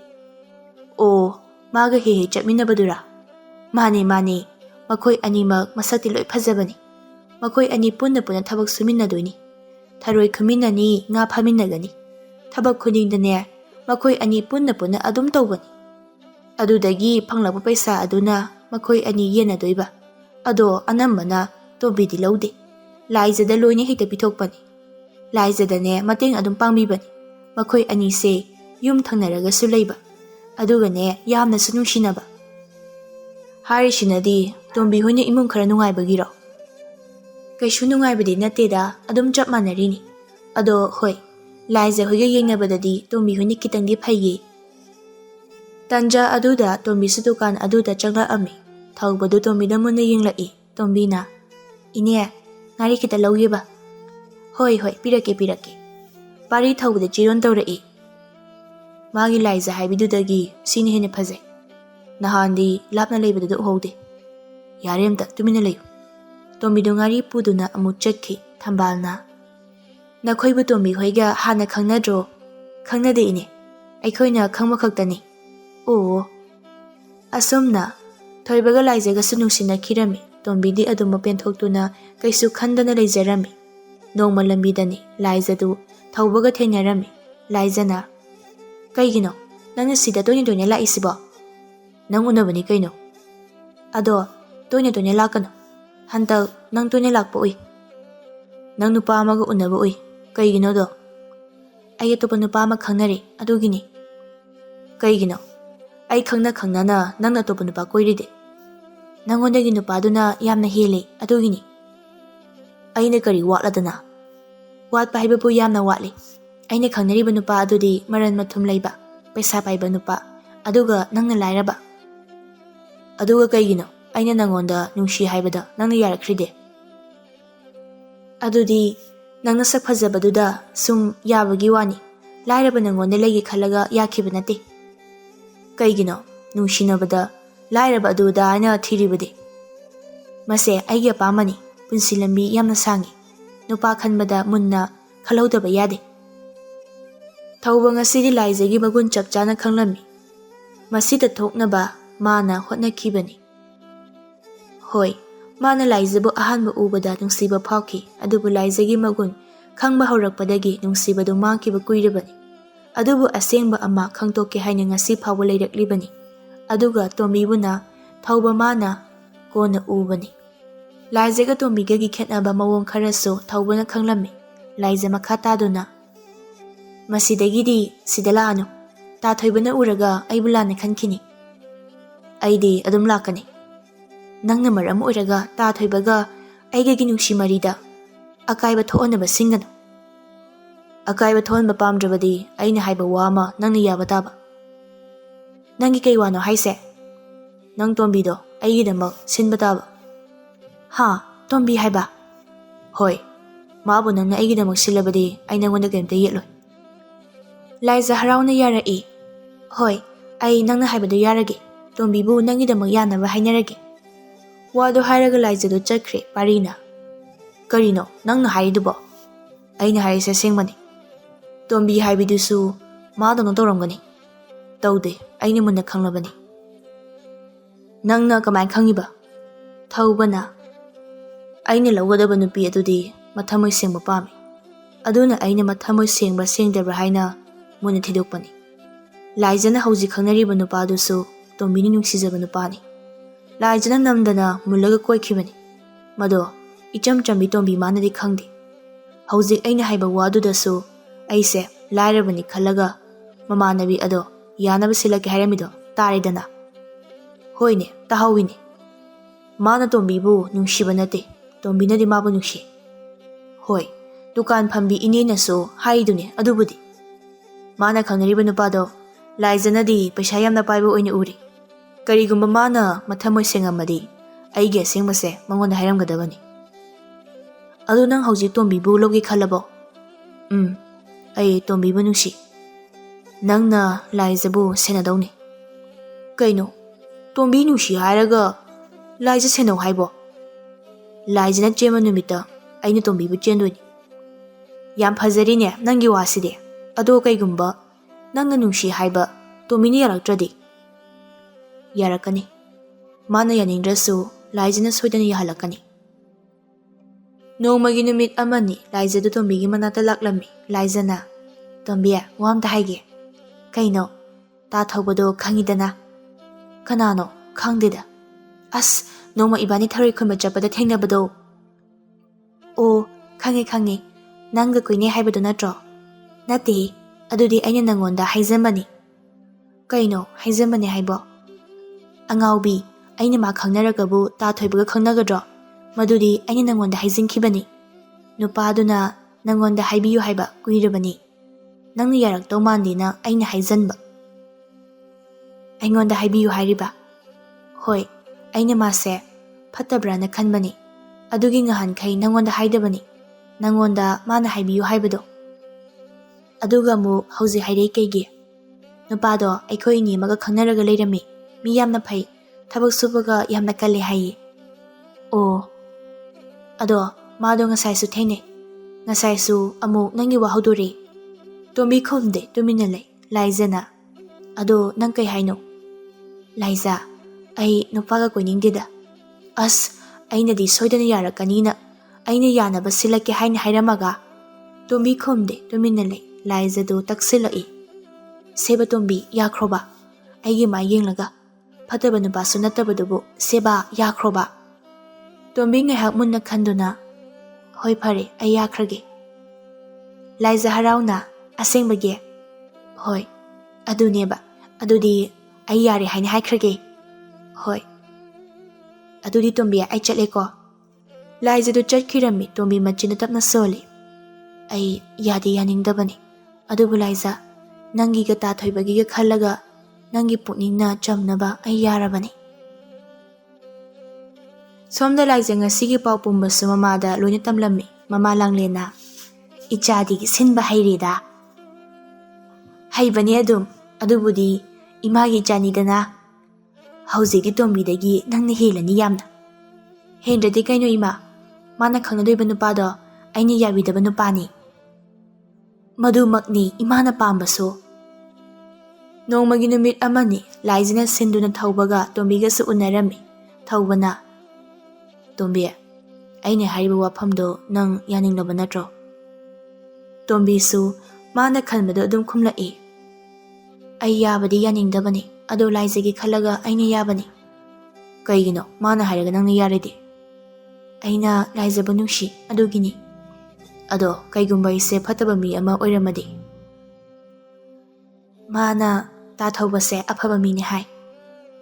O, maga he chatminabadura. Mane. Makoi animak masakti loi phajabani. Makoi ani punna thabak suminadoini. Tharoi khaminani nga phaminagani. Thabak khuningdane makoi ani punna adum tawbani. Adudagi phanglakpa paisa aduna makoi ani yenadoiba. Ado anambana Tombidi laude. Laizada loina hekta pithokpani. Laizadane mateng adum pangbibani. Makoi ani se yum thangnaraga su leiba. Adugane yamna su nungsinaba. Harisinadi Tombi hoina imung khara nungaibagiro. Kaisu nungaibadi nateda adum chap manarini. Ado hoi. Laiza hoiga yengnabadadi Tombi hoina kitangdi phaiye. Tanja aduda Tombi su dukan aduda changla ami. Thaubadu Tombi da munna yenglai. Tombi na. Ine, ngari kita lauyeba. Hoi, pirake. Pari thawbada jiron tawrai. Magi Laiza haibidudagi sini hene phajai. Nahandi lapna leibadada uhaude. Yaremta tumina layu. Tombido ngari puduna amuk chatki Thambalna. Nakhoibu Tombi hoiga hana khangnadro. Khangnade ine. Aikhoina khangma khaktani. Oo. Asomna thoibaga Laizaga sunungsina khirami. Tombidi aduma penthokutuna kaisu khandana leijarami. Nongma lambidani Laizadu thaubaga thenarami. Laizana. Kaigino, nangna sida toina laisibo. Nang unabani kaino. Ado, toine toine lakano. Hantak nang toine lakpa ui. Nang nupa amaga unaba ui. Kaigino do? Ay atopa nupa ama khangnari adugini. Kaigino? Ay khangna na nang atopa nupa koiride. Nangondagi nupa duna yamna heli adugini. Ayna kari watladana. Watpa haibapu yamna watli. Ayna khangnariba nupa adudi maran mathum laiba. Paisa paiba nupa. Aduga nangna lairaba. Aduga kaigino? Ayna nangonda nungshi haibada nangna yarakhride. Adudi nangna sak fajabaduda sum yabagi wani. Lairaba nangonda lagi khalaga yakiba nate. Kaigino? Nungsinabada lairaba aduda ayna thiribade. Mase aigi apamani. Punsi lambi yamna sangi. Nupa khanbada munna khalawdaba yade. Thauba ngasidi laizagi magun chapchana khanglami. Masida thoknaba mana hotnakibani. Hoi, mana laizabu ahanba ubada nungsiba phawki. Adubu laizagi magun khangba haurakpadagi nungsibadu mangkiba kuirabani. Adubu asengba ama khangtoke haina ngasi phawba leiraklibani. Aduga tombibuna thauba mana kona ubani. Laizaga tombigagi khetnaba mawong kharasu thaubana khanglami. Laiza makha taduna. Masidagidi sidalaanu. Ta thoibana uraga aibulana khankini. Aidi adum lakani. Nangna maram uraga ta thoibaga aigagi nungshi marida. Akaiba thoonaba singano. Akaiba thoonba pamdrabadi aina haiba wama nangna yaba taba. Nangi kay wano haise. Nang tombido aigidamak sinba taba. Ha, tombi haiba. Hoi, maabu nangna aigidamak silabadi ay nangonda kaimta yetloi. Laiza harauna yarai. Hoi, ay nangna haibado yarage. Tombibu nangidamak yanaba hainarage. Wado hairaga laizado chakre parina. Karino, nangna haidubo. Ayna haise sengmani. Tombi haibidusu maadano torongani. Taude, ayna munna khanglabani. Nangna kamay khangiba. Thaubana. Ayna lawgadaba nupi adudi mathamoy sengba pami. Aduna ayna mathamoy sengba sengdabra haina muna thidokpani. Laizana hauji khangnariba nupadusu tombini nungsijaba nupani. Laizana namdana mulaga koikhibani. Mado icham chambi tombi manadi khangdi. Hauji ayna haiba wadudasu aise lairabani khalaga mamanabi ado yanaba silake hairamido taridana. Hoine tahawini. Mana tombibu nungshiba nate. Tombinadi mabu nungshi. Hoi, dukan phambi inena so haidune adubudi. Mana khangnariba nupado laizanadi paisa yamna paiba oina uri. Karigumba mana mathamoy sengamadi aige sengmase mangonda hairamgadabani. Adu nang hauji tombibu logi khalabo. Ay tombibu nungshi. Nangna laizabu senadawni. Kaino, tombi nungshi hairaga laiza senaw haibo. Laizana chema numita aina tombibu chendoini. Yam phazarine nangi waside. Ado kaigumba nangna nungshi haiba tomini yaraktradi. Yarakani. Mana yanindrasu laizana soidana yahalakani. Nongmagi numit amani laizadu tombigi manata laklami. Laizana. Tombiya wamta haige. Kaino. Ta thawbado khangidana. Kanano khangdida. As nongma ibani tharoy khunba chappada thengnabado. O khange. Nangga koine haibado natro. Nate. Adudi aina nangonda haizambani. Kaino haizambani haibo. Angaubi aina ma khangnaragabu ta thoibaga khangnagadro. Madudi aina nangonda haizinkhibani. Nupaduna nangonda haibiyu haiba kuirabani. Nangna yaraktaw mandina aina haizanba. Aingonda haibiyu hairiba. Hoi, aina mase phatabrana khanbani. Adugi ngahan khai nangonda haidabani. Nangonda mana haibiyu haibado. Aduga mu hauji hairei kaigi. Nupado aikhoi ni maga khangnaraga leirami. Mi yamna phai. Thabak subaga yamna kalle hayi. O. Ado mado ngasai su thengne. Ngasai su amu nangi wahodori. Tombi khomde tuminalai. Laizana. Ado nang kai haino. Laiza. Ay nupaga koiningdida. As aina di soidana yarakanina. Aina yanaba silake haina hairamaga. Tombi khomde tuminalai. Laiza do taksilai. Seba tombi yakroba. Aigi ma yenglaga. Pataba nupasu natabadubu seba yakroba. ꯇꯣꯝꯕꯤ ꯉꯥꯏꯍꯥꯛ ꯃꯨꯟꯅ ꯈꯟꯗꯨꯅ ꯍꯣꯏ ꯐꯔꯦ ꯑꯩ ꯌꯥꯈ꯭ꯔꯒꯦ꯫ ꯂꯥꯏꯖ ꯍꯔꯥꯎꯅ ꯑꯁꯦꯡꯕꯒꯤ? ꯍꯣꯏ ꯑꯗꯨꯅꯦꯕ, ꯑꯗꯨꯗꯤ ꯑꯩ ꯌꯥꯔꯦ ꯍꯥꯏꯅ ꯍꯥꯏꯈ꯭ꯔꯒꯦ꯫ ꯍꯣꯏ ꯑꯗꯨꯗꯤ ꯇꯣꯝꯕꯤ ꯑꯩ ꯆꯠꯂꯦꯀꯣ꯫ ꯂꯥꯏꯖꯗꯨ ꯆꯠꯈꯤꯔꯝꯃꯤ꯫ ꯇꯣꯝꯕꯤ ꯃꯆꯤꯟꯅ ꯇꯞꯅ ꯁꯣꯜꯂꯤ, ꯑꯩ ꯌꯥꯗꯤ ꯌꯥꯅꯤꯡꯗꯕꯅꯤ, ꯑꯗꯨꯕꯨ ꯂꯥꯏꯖ ꯅꯪꯒꯤꯒ ꯇꯥꯊꯣꯏꯕꯒꯤꯒ ꯈꯜꯂꯒ ꯅꯪꯒꯤ ꯄꯨꯛꯅꯤꯡꯅ ꯆꯝꯅꯕ ꯑꯩ ꯌꯥꯔꯕꯅꯤ꯫ ꯁꯣꯝꯗ ꯂꯥꯏꯖ ꯉꯁꯤꯒꯤ ꯄꯥꯎ ꯄꯨꯝꯕꯁꯨ ꯃꯃꯥꯗ ꯂꯣꯏꯅ ꯇꯝꯂꯝꯃꯤ꯫ ꯃꯃꯥ ꯂꯥꯡꯂꯦꯟꯅ ꯏꯆꯥꯗꯤ ꯁꯤꯟꯕ ꯍꯩꯔꯦꯗ꯫ ꯍꯩꯕꯅꯤ ꯑꯗꯨꯝ, ꯑꯗꯨꯕꯨꯗꯤ ꯏꯃꯥꯒꯤ ꯏꯆꯥꯅꯤꯗꯅ꯫ ꯍꯧꯖꯤꯛꯇꯤ ꯇꯣꯝꯕꯤꯗꯒꯤ ꯅꯪꯅ ꯍꯦꯜꯂꯅꯤ ꯌꯥꯝꯅ꯫ ꯍꯦꯟꯗ꯭ꯔꯗꯤ ꯀꯩꯅꯣ ꯏꯃꯥ, ꯃꯥꯅ ꯈꯪꯅꯗꯣꯏꯕ ꯅꯨꯄꯥꯗꯣ ꯑꯩꯅ ꯌꯥꯕꯤꯗꯕ ꯅꯨꯄꯥꯅꯤ꯫ ꯃꯗꯨꯃꯛꯅꯤ ꯏꯃꯥꯅ ꯄꯥꯝꯕꯁꯨ꯫ ꯅꯣꯡꯃꯒꯤ ꯅꯨꯃꯤꯠ ꯑꯃꯅꯤ ꯂꯥꯏꯖꯅ ꯁꯤꯟꯗꯨꯅ ꯊꯧꯕꯒ ꯇꯣꯝꯕꯤꯒꯁꯨ ꯎꯅꯔꯝꯃꯤ꯫ ꯊꯧꯕꯅ ꯇꯣꯝꯕꯤ, ꯑꯩꯅ ꯍꯥꯏꯔꯤꯕ ꯋꯥꯐꯝꯗꯣ ꯅꯪ ꯌꯥꯅꯤꯡꯂꯕ ꯅꯠꯇ꯭ꯔꯣ? ꯇꯣꯝꯕꯤꯁꯨ ꯃꯥꯅ ꯈꯟꯕꯗꯣ ꯑꯗꯨꯝ ꯈꯨꯝꯂꯛꯏ, ꯑꯩ ꯌꯥꯕꯗꯤ ꯌꯥꯅꯤꯡꯗꯕꯅꯤ, ꯑꯗꯣ ꯂꯥꯏꯖꯒꯤ ꯈꯜꯂꯒ ꯑꯩꯅ ꯌꯥꯕꯅꯤ꯫ ꯀꯩꯒꯤꯅꯣ ꯃꯥꯅ ꯍꯥꯏꯔꯒ ꯅꯪꯅ ꯌꯥꯔꯗꯤ? ꯑꯩꯅ ꯂꯥꯏꯖꯕꯨ ꯅꯨꯡꯁꯤ, ꯑꯗꯨꯒꯤꯅꯤ꯫ ꯑꯗꯣ ꯀꯩꯒꯨꯝꯕ ꯑꯩꯁꯦ ꯐꯠꯇꯕ ꯃꯤ ꯑꯃ ꯑꯣꯏꯔꯝꯃꯗꯤ? ꯃꯥꯅ ꯇꯥꯊꯧꯕꯁꯦ ꯑꯐꯕ ꯃꯤꯅꯤ ꯍꯥꯏ꯫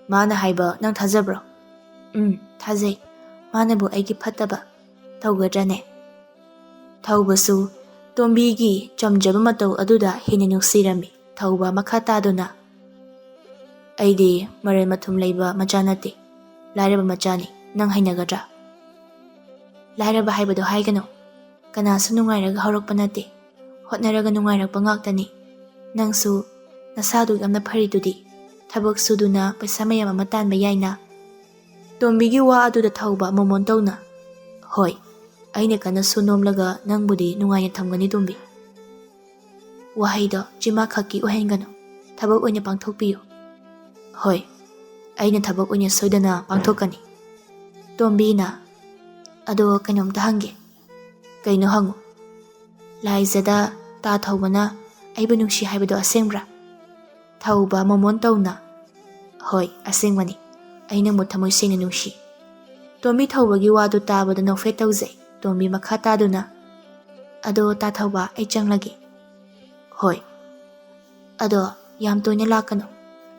ꯃꯥꯅ ꯍꯥꯏꯕ ꯅꯪ ꯊꯥꯖꯕ꯭ꯔꯣ? ꯊꯥꯖꯩ꯫ ꯃꯥꯅꯕꯨ ꯑꯩꯒꯤ ꯐꯠꯇꯕ ꯇꯧꯒꯗ꯭ꯔꯅꯦ? ꯊꯧꯕꯁꯨ ꯇꯣꯝꯕꯤꯒꯤ ꯆꯝꯖꯕ ꯃꯇꯧ ꯑꯗꯨꯗ ꯍꯦꯟꯅ ꯅꯨꯡꯁꯤꯔꯝꯃꯤ꯫ ꯊꯧꯕ ꯃꯈꯥ ꯇꯥꯗꯨꯅ ꯑꯩꯗꯤ ꯃꯔꯜ ꯃꯊꯨꯝ ꯂꯩꯕ ꯃꯆꯥ ꯅꯠꯇꯦ, ꯂꯥꯏꯔꯕ ꯃꯆꯥꯅꯤ, ꯅꯪ ꯍꯩꯅꯒꯗ꯭ꯔꯥ? ꯂꯥꯏꯔꯕ ꯍꯥꯏꯕꯗꯣ ꯍꯥꯏꯒꯅꯨ, ꯀꯅꯥꯁꯨ ꯅꯨꯡꯉꯥꯏꯔꯒ ꯍꯧꯔꯛꯄ ꯅꯠꯇꯦ, ꯍꯣꯠꯅꯔꯒ ꯅꯨꯡꯉꯥꯏꯔꯛꯄ ꯉꯥꯛꯇꯅꯤ꯫ ꯅꯪꯁꯨ ꯅꯁꯥꯗꯨ ꯌꯥꯝꯅ ꯐꯔꯤꯗꯨꯗꯤ, ꯊꯕꯛ ꯁꯨꯗꯨꯅ ꯄꯩꯁꯥ ꯃꯌꯥꯝ ꯑꯃ ꯇꯥꯟꯕ ꯌꯥꯏꯅ꯫ ꯇꯣꯝꯕꯤꯒꯤ ꯋꯥ ꯑꯗꯨꯗ ꯊꯧꯕ ꯃꯣꯃꯣꯟ ꯇꯧꯅ ꯍꯣꯏ, ꯑꯩꯅ ꯀꯟꯅ ꯁꯨ ꯅꯣꯝꯂꯒ ꯅꯪꯕꯨꯗꯤ ꯅꯨꯡꯉꯥꯏꯅ ꯊꯝꯒꯅꯤ ꯇꯣꯝꯕꯤ꯫ ꯋꯥꯍꯩꯗꯣ ꯆꯤꯃꯥ ꯈꯛꯀꯤ ꯑꯣꯏꯍꯟꯒꯅꯨ, ꯊꯕꯛ ꯑꯣꯏꯅ ꯄꯥꯡꯊꯣꯛꯄꯤꯌꯨ꯫ ꯍꯣꯏ, ꯑꯩꯅ ꯊꯕꯛ ꯑꯣꯏꯅ ꯁꯣꯏꯗꯅ ꯄꯥꯡꯊꯣꯛꯀꯅꯤ꯫ ꯇꯣꯝꯕꯤꯅ ꯑꯗꯣ ꯀꯩꯅꯣꯝꯇ ꯍꯪꯒꯦ꯫ ꯀꯩꯅꯣ ꯍꯪꯉꯨ꯫ ꯂꯥꯏꯖꯗ ꯇꯥ ꯊꯧꯕꯅ ꯑꯩꯕꯨ ꯅꯨꯡꯁꯤ ꯍꯥꯏꯕꯗꯣ ꯑꯁꯦꯡꯕ꯭ꯔꯥ? ꯊꯧꯕ ꯃꯣꯃꯣꯟ ꯇꯧꯅ ꯍꯣꯏ ꯑꯁꯦꯡꯕꯅꯤ, ꯑꯩ ꯅꯪꯕꯨ ꯊꯃꯣꯏ ꯁꯦꯡꯅ ꯅꯨꯡꯁꯤ꯫ ꯇꯣꯝꯕꯤ ꯊꯧꯕꯒꯤ ꯋꯥꯗꯨ ꯇꯥꯕꯗ ꯅꯣꯛꯐꯦꯠ ꯇꯧꯖꯩ꯫ ꯇꯣꯝꯕꯤ ꯃꯈꯥ ꯇꯥꯗꯨꯅ ꯑꯗꯣ ꯇꯥꯊꯧꯕ ꯑꯩ ꯆꯪꯂꯒꯦ꯫ ꯍꯣꯏ, ꯑꯗꯣ ꯌꯥꯝ ꯇꯣꯏꯅ ꯂꯥꯛꯀꯅꯨ,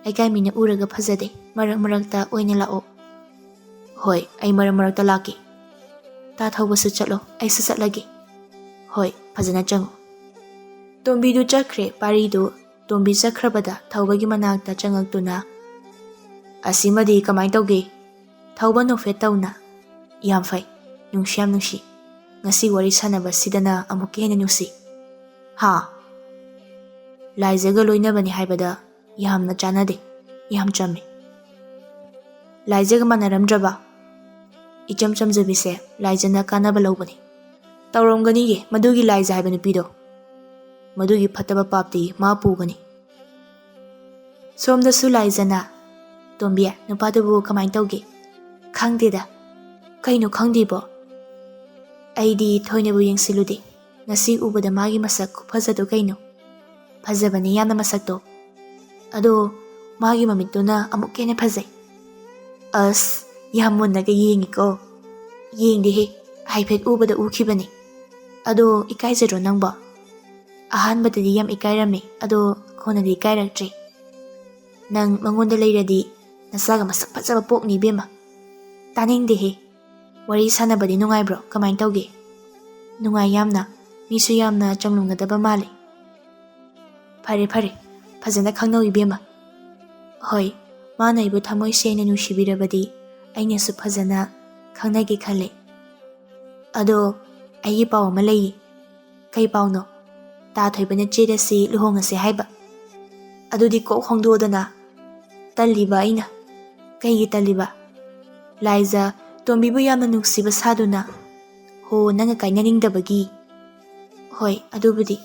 ꯂꯩꯀꯥꯏ ꯃꯤꯅ ꯎꯔꯒ ꯐꯖꯗꯦ, ꯃꯔꯛ ꯃꯔꯛꯇ ꯑꯣꯏꯅ ꯂꯥꯛꯑꯣ꯫ ꯍꯣꯏ, ꯑꯩ ꯃꯔꯛ ꯃꯔꯛꯇ ꯂꯥꯛꯀꯦ꯫ ꯇꯥꯊꯧꯕꯁꯨ ꯆꯠꯂꯣ, ꯑꯩꯁꯨ ꯆꯠꯂꯒꯦ꯫ ꯍꯣꯏ, ꯐꯖꯅ ꯆꯪꯉꯨ꯫ ꯇꯣꯝꯕꯤꯗꯨ ꯆꯠꯈ꯭ꯔꯦ꯫ ꯄꯥꯔꯤꯗꯨ ꯇꯣꯝꯕꯤ ꯆꯠꯈ꯭ꯔꯕꯗ ꯊꯧꯕꯒꯤ ꯃꯅꯥꯛꯇ ꯆꯪꯉꯛꯇꯨꯅ ꯑꯁꯤꯃꯗꯤ ꯀꯃꯥꯏ ꯇꯧꯒꯦ? ꯊꯧꯕ ꯅꯣꯛꯐꯦꯠ ꯇꯧꯅ ꯌꯥꯝ ꯐꯩ, ꯅꯨꯡꯁꯤ ꯌꯥꯝ ꯅꯨꯡꯁꯤ, ꯉꯁꯤ ꯋꯥꯔꯤ ꯁꯥꯟꯅꯕꯁꯤꯗꯅ ꯑꯃꯨꯛꯀ ꯍꯦꯟꯅ ꯅꯨꯡꯁꯤ꯫ ꯍꯥ? ꯂꯥꯏꯖꯒ ꯂꯣꯏꯅꯕꯅꯤ ꯍꯥꯏꯕꯗ ꯌꯥꯝꯅ ꯆꯥꯟꯅꯗꯦ, ꯌꯥꯝ ꯆꯝꯃꯤ꯫ ꯂꯥꯏꯖꯒ ꯃꯥꯟꯅꯔꯝꯗ꯭ꯔꯕ? ꯏꯆꯝ ꯆꯝꯖꯕꯤꯁꯦ ꯂꯥꯏꯖꯅ ꯀꯥꯟꯅꯕ ꯂꯧꯕꯅꯤ꯫ ꯇꯧꯔꯝꯒꯅꯤꯌꯦ ꯃꯗꯨꯒꯤ ꯂꯥꯏꯖ ꯍꯥꯏꯕ ꯅꯨꯄꯤꯗꯣ, ꯃꯗꯨꯒꯤ ꯐꯠꯇꯕ ꯄꯥꯞꯇꯤ ꯃꯥ ꯄꯨꯒꯅꯤ꯫ ꯁꯣꯝꯗꯁꯨ ꯂꯥꯏꯖꯅ ꯇꯣꯝꯕꯤ ꯅꯨꯄꯥꯗꯨꯕꯨ ꯀꯃꯥꯏ ꯇꯧꯒꯦ? ꯈꯪꯗꯦꯗ꯫ ꯀꯩꯅꯣ ꯈꯪꯗꯦꯕꯣ? ꯑꯩꯗꯤ ꯊꯣꯏꯅꯕꯨ ꯌꯦꯡꯁꯤꯜꯂꯨꯗꯦ, ꯉꯁꯤ ꯎꯕꯗ ꯃꯥꯒꯤ ꯃꯁꯛ ꯈꯨꯐꯖꯗꯣ ꯀꯩꯅꯣ, ꯐꯖꯕꯅꯤ ꯌꯥꯝꯅ ꯃꯁꯛꯇꯣ, ꯑꯗꯣ ꯃꯥꯒꯤ ꯃꯃꯤꯠꯇꯨꯅ ꯑꯃꯨꯛ ꯍꯦꯟꯅ ꯐꯖꯩ꯫ ꯑꯁ, ꯌꯥꯝ ꯃꯨꯟꯅꯒ ꯌꯦꯡꯉꯤꯀꯣ꯫ ꯌꯦꯡꯗꯦꯍꯦ, ꯍꯥꯏꯐꯦꯠ ꯎꯕꯗ ꯎꯈꯤꯕꯅꯤ꯫ ꯑꯗꯣ ꯏꯀꯥꯏꯖꯗ꯭ꯔꯣ ꯅꯪꯕꯣ? ꯑꯍꯥꯟꯕꯗꯗꯤ ꯌꯥꯝ ꯏꯀꯥꯏꯔꯝꯃꯤ, ꯑꯗꯣ ꯀꯣꯟꯅꯗꯤ ꯏꯀꯥꯏꯔꯛꯇ꯭ꯔꯦ꯫ ꯅꯪ ꯃꯉꯣꯟꯗ ꯂꯩꯔꯗꯤ ꯅꯆꯥꯒ ꯃꯁꯛ ꯐꯖꯕ ꯄꯣꯛꯅꯤ ꯏꯕꯦꯝꯃ꯫ ꯇꯥꯅꯤꯡꯗꯦꯍꯦ, ꯋꯥꯔꯤ ꯁꯥꯟꯅꯕꯗꯤ ꯅꯨꯡꯉꯥꯏꯕ꯭ꯔꯣ? ꯀꯃꯥꯏ ꯇꯧꯒꯦ? ꯅꯨꯡꯉꯥꯏ ꯌꯥꯝꯅ, ꯃꯤꯁꯨ ꯌꯥꯝꯅ ꯆꯝꯂꯝꯒꯗꯕ ꯃꯥꯜꯂꯤ꯫ ꯐꯔꯦ ꯐꯔꯦ, ꯐꯖꯅ ꯈꯪꯅꯧ ꯏꯕꯦꯝꯃ꯫ ꯍꯣꯏ, ꯃꯥꯅ ꯑꯩꯕꯨ ꯊꯃꯣꯏ ꯁꯦꯡꯅ ꯅꯨꯡꯁꯤꯕꯤꯔꯕꯗꯤ ꯑꯩꯅꯁꯨ ꯐꯖꯅ ꯈꯪꯅꯒꯦ ꯈꯜꯂꯦ꯫ ꯑꯗꯣ ꯑꯩꯒꯤ ꯄꯥꯎ ꯑꯃ ꯂꯩꯌꯦ꯫ ꯀꯩ ꯄꯥꯎꯅꯣ? ꯇꯥꯊꯣꯏꯕꯅ ꯆꯦꯔꯁꯤ ꯂꯨꯍꯣꯡꯉꯁꯦ ꯍꯥꯏꯕ꯫ ꯑꯗꯨꯗꯤ ꯀꯣꯛ ꯍꯣꯡꯗꯣꯛꯑꯣꯗꯅ꯫ ꯇꯜꯂꯤꯕ ꯑꯩꯅ꯫ ꯀꯩꯒꯤ ꯇꯜꯂꯤꯕ? ꯂꯥꯏꯖ ꯇꯣꯝꯕꯤꯕꯨ ꯌꯥꯝꯅ ꯅꯨꯡꯁꯤꯕ ꯁꯥꯗꯨꯅ ꯍꯣ, ꯅꯪꯒ ꯀꯥꯏꯅꯅꯤꯡꯗꯕꯒꯤ? ꯍꯣꯏ ꯑꯗꯨꯕꯨꯗꯤ,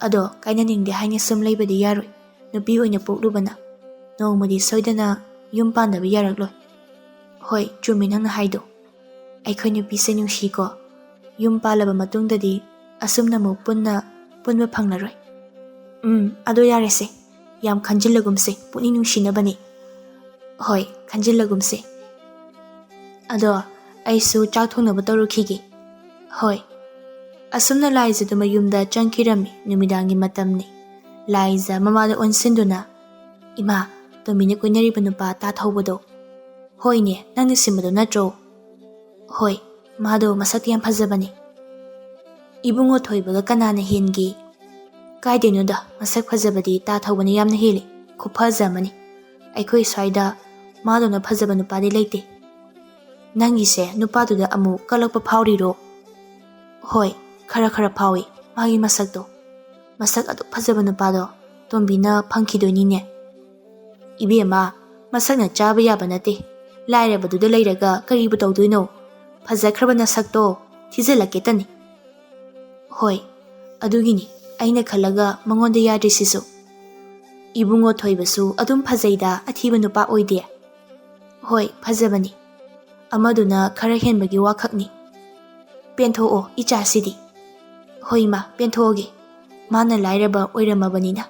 ꯑꯗꯣ ꯀꯥꯏꯅꯅꯤꯡꯗꯦ ꯍꯥꯏꯅ ꯁꯨꯝ ꯂꯩꯕꯗꯤ ꯌꯥꯔꯣꯏ꯫ ꯅꯨꯄꯤ ꯑꯣꯏꯅ ꯄꯣꯛꯂꯨꯕꯅ ꯅꯣꯡꯃꯗꯤ ꯁꯣꯏꯗꯅ ꯌꯨꯝ ꯄꯥꯟꯗꯕ ꯌꯥꯔꯛꯂꯣꯏ꯫ ꯍꯣꯏ ꯆꯨꯝꯃꯤ ꯅꯪꯅ ꯍꯥꯏꯗꯣ, ꯑꯩꯈꯣꯏ ꯅꯨꯄꯤꯁꯦ ꯅꯨꯡꯁꯤꯀꯣ꯫ ꯌꯨꯝ ꯄꯥꯜꯂꯕ ꯃꯇꯨꯡꯗꯗꯤ ꯑꯁꯨꯝꯅ ꯑꯃꯨꯛ ꯄꯨꯟꯕ ꯐꯪꯂꯔꯣꯏ꯫ ꯑꯗꯣ ꯌꯥꯔꯦꯁꯦ, ꯌꯥꯝ ꯈꯟꯖꯤꯜꯂꯒꯨꯝꯁꯦ, ꯄꯨꯛꯅꯤꯡ ꯅꯨꯡꯁꯤꯅꯕꯅꯤ꯫ ꯍꯣꯏ ꯈꯟꯖꯤꯜꯂꯒꯨꯝꯁꯦ꯫ ꯑꯗꯣ ꯑꯩꯁꯨ ꯆꯥꯛ ꯊꯣꯡꯅꯕ ꯇꯧꯔꯨꯈꯤꯒꯦ꯫ ꯍꯣꯏ꯫ ꯑꯁꯨꯝꯅ ꯂꯥꯏꯖꯗꯨ ꯃꯌꯨꯝꯗ ꯆꯪꯈꯤꯔꯝꯃꯤ꯫ ꯅꯨꯃꯤꯗꯥꯡꯒꯤ ꯃꯇꯝꯅꯤ꯫ ꯂꯥꯏꯖ ꯃꯃꯥꯗ ꯑꯣꯟꯁꯤꯟꯗꯨꯅ, "ꯏꯃꯥ, ꯇꯣꯝꯕꯤꯅ ꯀꯣꯏꯅꯔꯤꯕ ꯅꯨꯄꯥ ꯇꯥ ꯊꯧꯕꯗꯣ." "ꯍꯣꯏꯅꯦ, ꯅꯪꯅ ꯁꯤꯟꯕꯗꯣ ꯅꯠꯇ꯭ꯔꯣ?" "ꯍꯣꯏ, ꯃꯥꯗꯣ ꯃꯁꯛꯇꯤ ꯌꯥꯝ ꯐꯖꯕꯅꯤ." "ꯏꯕꯨꯡꯉꯣ ꯊꯣꯏꯕꯒ ꯀꯅꯥꯅ ꯍꯦꯟꯒꯦ?" "ꯀꯥꯏꯗꯩꯅꯣꯗ, ꯃꯁꯛ ꯐꯖꯕꯗꯤ ꯇꯥ ꯊꯧꯕꯅ ꯌꯥꯝꯅ ꯍꯦꯜꯂꯤ꯫ ꯈꯨꯐꯖ ꯑꯃꯅꯤ꯫ ꯑꯩꯈꯣꯏ ꯁ꯭ꯋꯥꯏꯗ ꯃꯥꯗꯧꯅ ꯐꯖꯕ ꯅꯨꯄꯥꯗꯤ ꯂꯩꯇꯦ." "ꯅꯪꯒꯤꯁꯦ ꯅꯨꯄꯥꯗꯨꯗ ꯑꯃꯨꯛ ꯀꯜꯂꯛꯄ ꯐꯥꯎꯔꯤꯔꯣ?" "ꯍꯣꯏ, ꯈꯔ ꯐꯥꯎꯏ꯫ ꯃꯥꯒꯤ ꯃꯁꯛꯇꯣ, ꯃꯁꯛ ꯑꯗꯨꯛ ꯐꯖꯕ ꯅꯨꯄꯥꯗꯣ ꯇꯣꯝꯕꯤꯅ ꯐꯪꯈꯤꯗꯣꯏꯅꯤꯅꯦ." "ꯏꯕꯦꯝꯃ, ꯃꯁꯛꯅ ꯆꯥꯕ ꯌꯥꯕ ꯅꯠꯇꯦ꯫ ꯂꯥꯏꯔꯕꯗꯨꯗ ꯂꯩꯔꯒ ꯀꯔꯤꯕꯨ ꯇꯧꯗꯣꯏꯅꯣ? ꯐꯖꯈ꯭ꯔꯕ ꯅꯁꯛꯇꯣ ꯊꯤꯖꯤꯜꯂꯛꯀꯦꯇꯅꯤ." "ꯍꯣꯏ, ꯑꯗꯨꯒꯤꯅꯤ ꯑꯩꯅ ꯈꯜꯂꯒ ꯃꯉꯣꯟꯗ ꯌꯥꯗ꯭ꯔꯤꯁꯤꯁꯨ." "ꯏꯕꯨꯡꯉꯣ ꯊꯣꯏꯕꯁꯨ ꯑꯗꯨꯝ ꯐꯖꯩꯗ, ꯑꯊꯤꯕ ꯅꯨꯄꯥ ꯑꯣꯏꯗꯦ." "ꯍꯣꯏ, ꯐꯖꯕꯅꯤ꯫ ꯑꯃꯗꯨꯅ ꯈꯔ ꯍꯦꯟꯕꯒꯤ ꯋꯥꯈꯛꯅꯤ." "ꯄꯦꯟꯊꯣꯛꯑꯣ ꯏꯆꯥꯁꯤꯗꯤ." "ꯍꯣꯏ ꯏꯃꯥ, ꯄꯦꯟꯊꯣꯛꯑꯒꯦ, ꯃꯥꯅ ꯂꯥꯏꯔꯕ ꯑꯣꯏꯔꯝꯃꯕꯅꯤꯅ."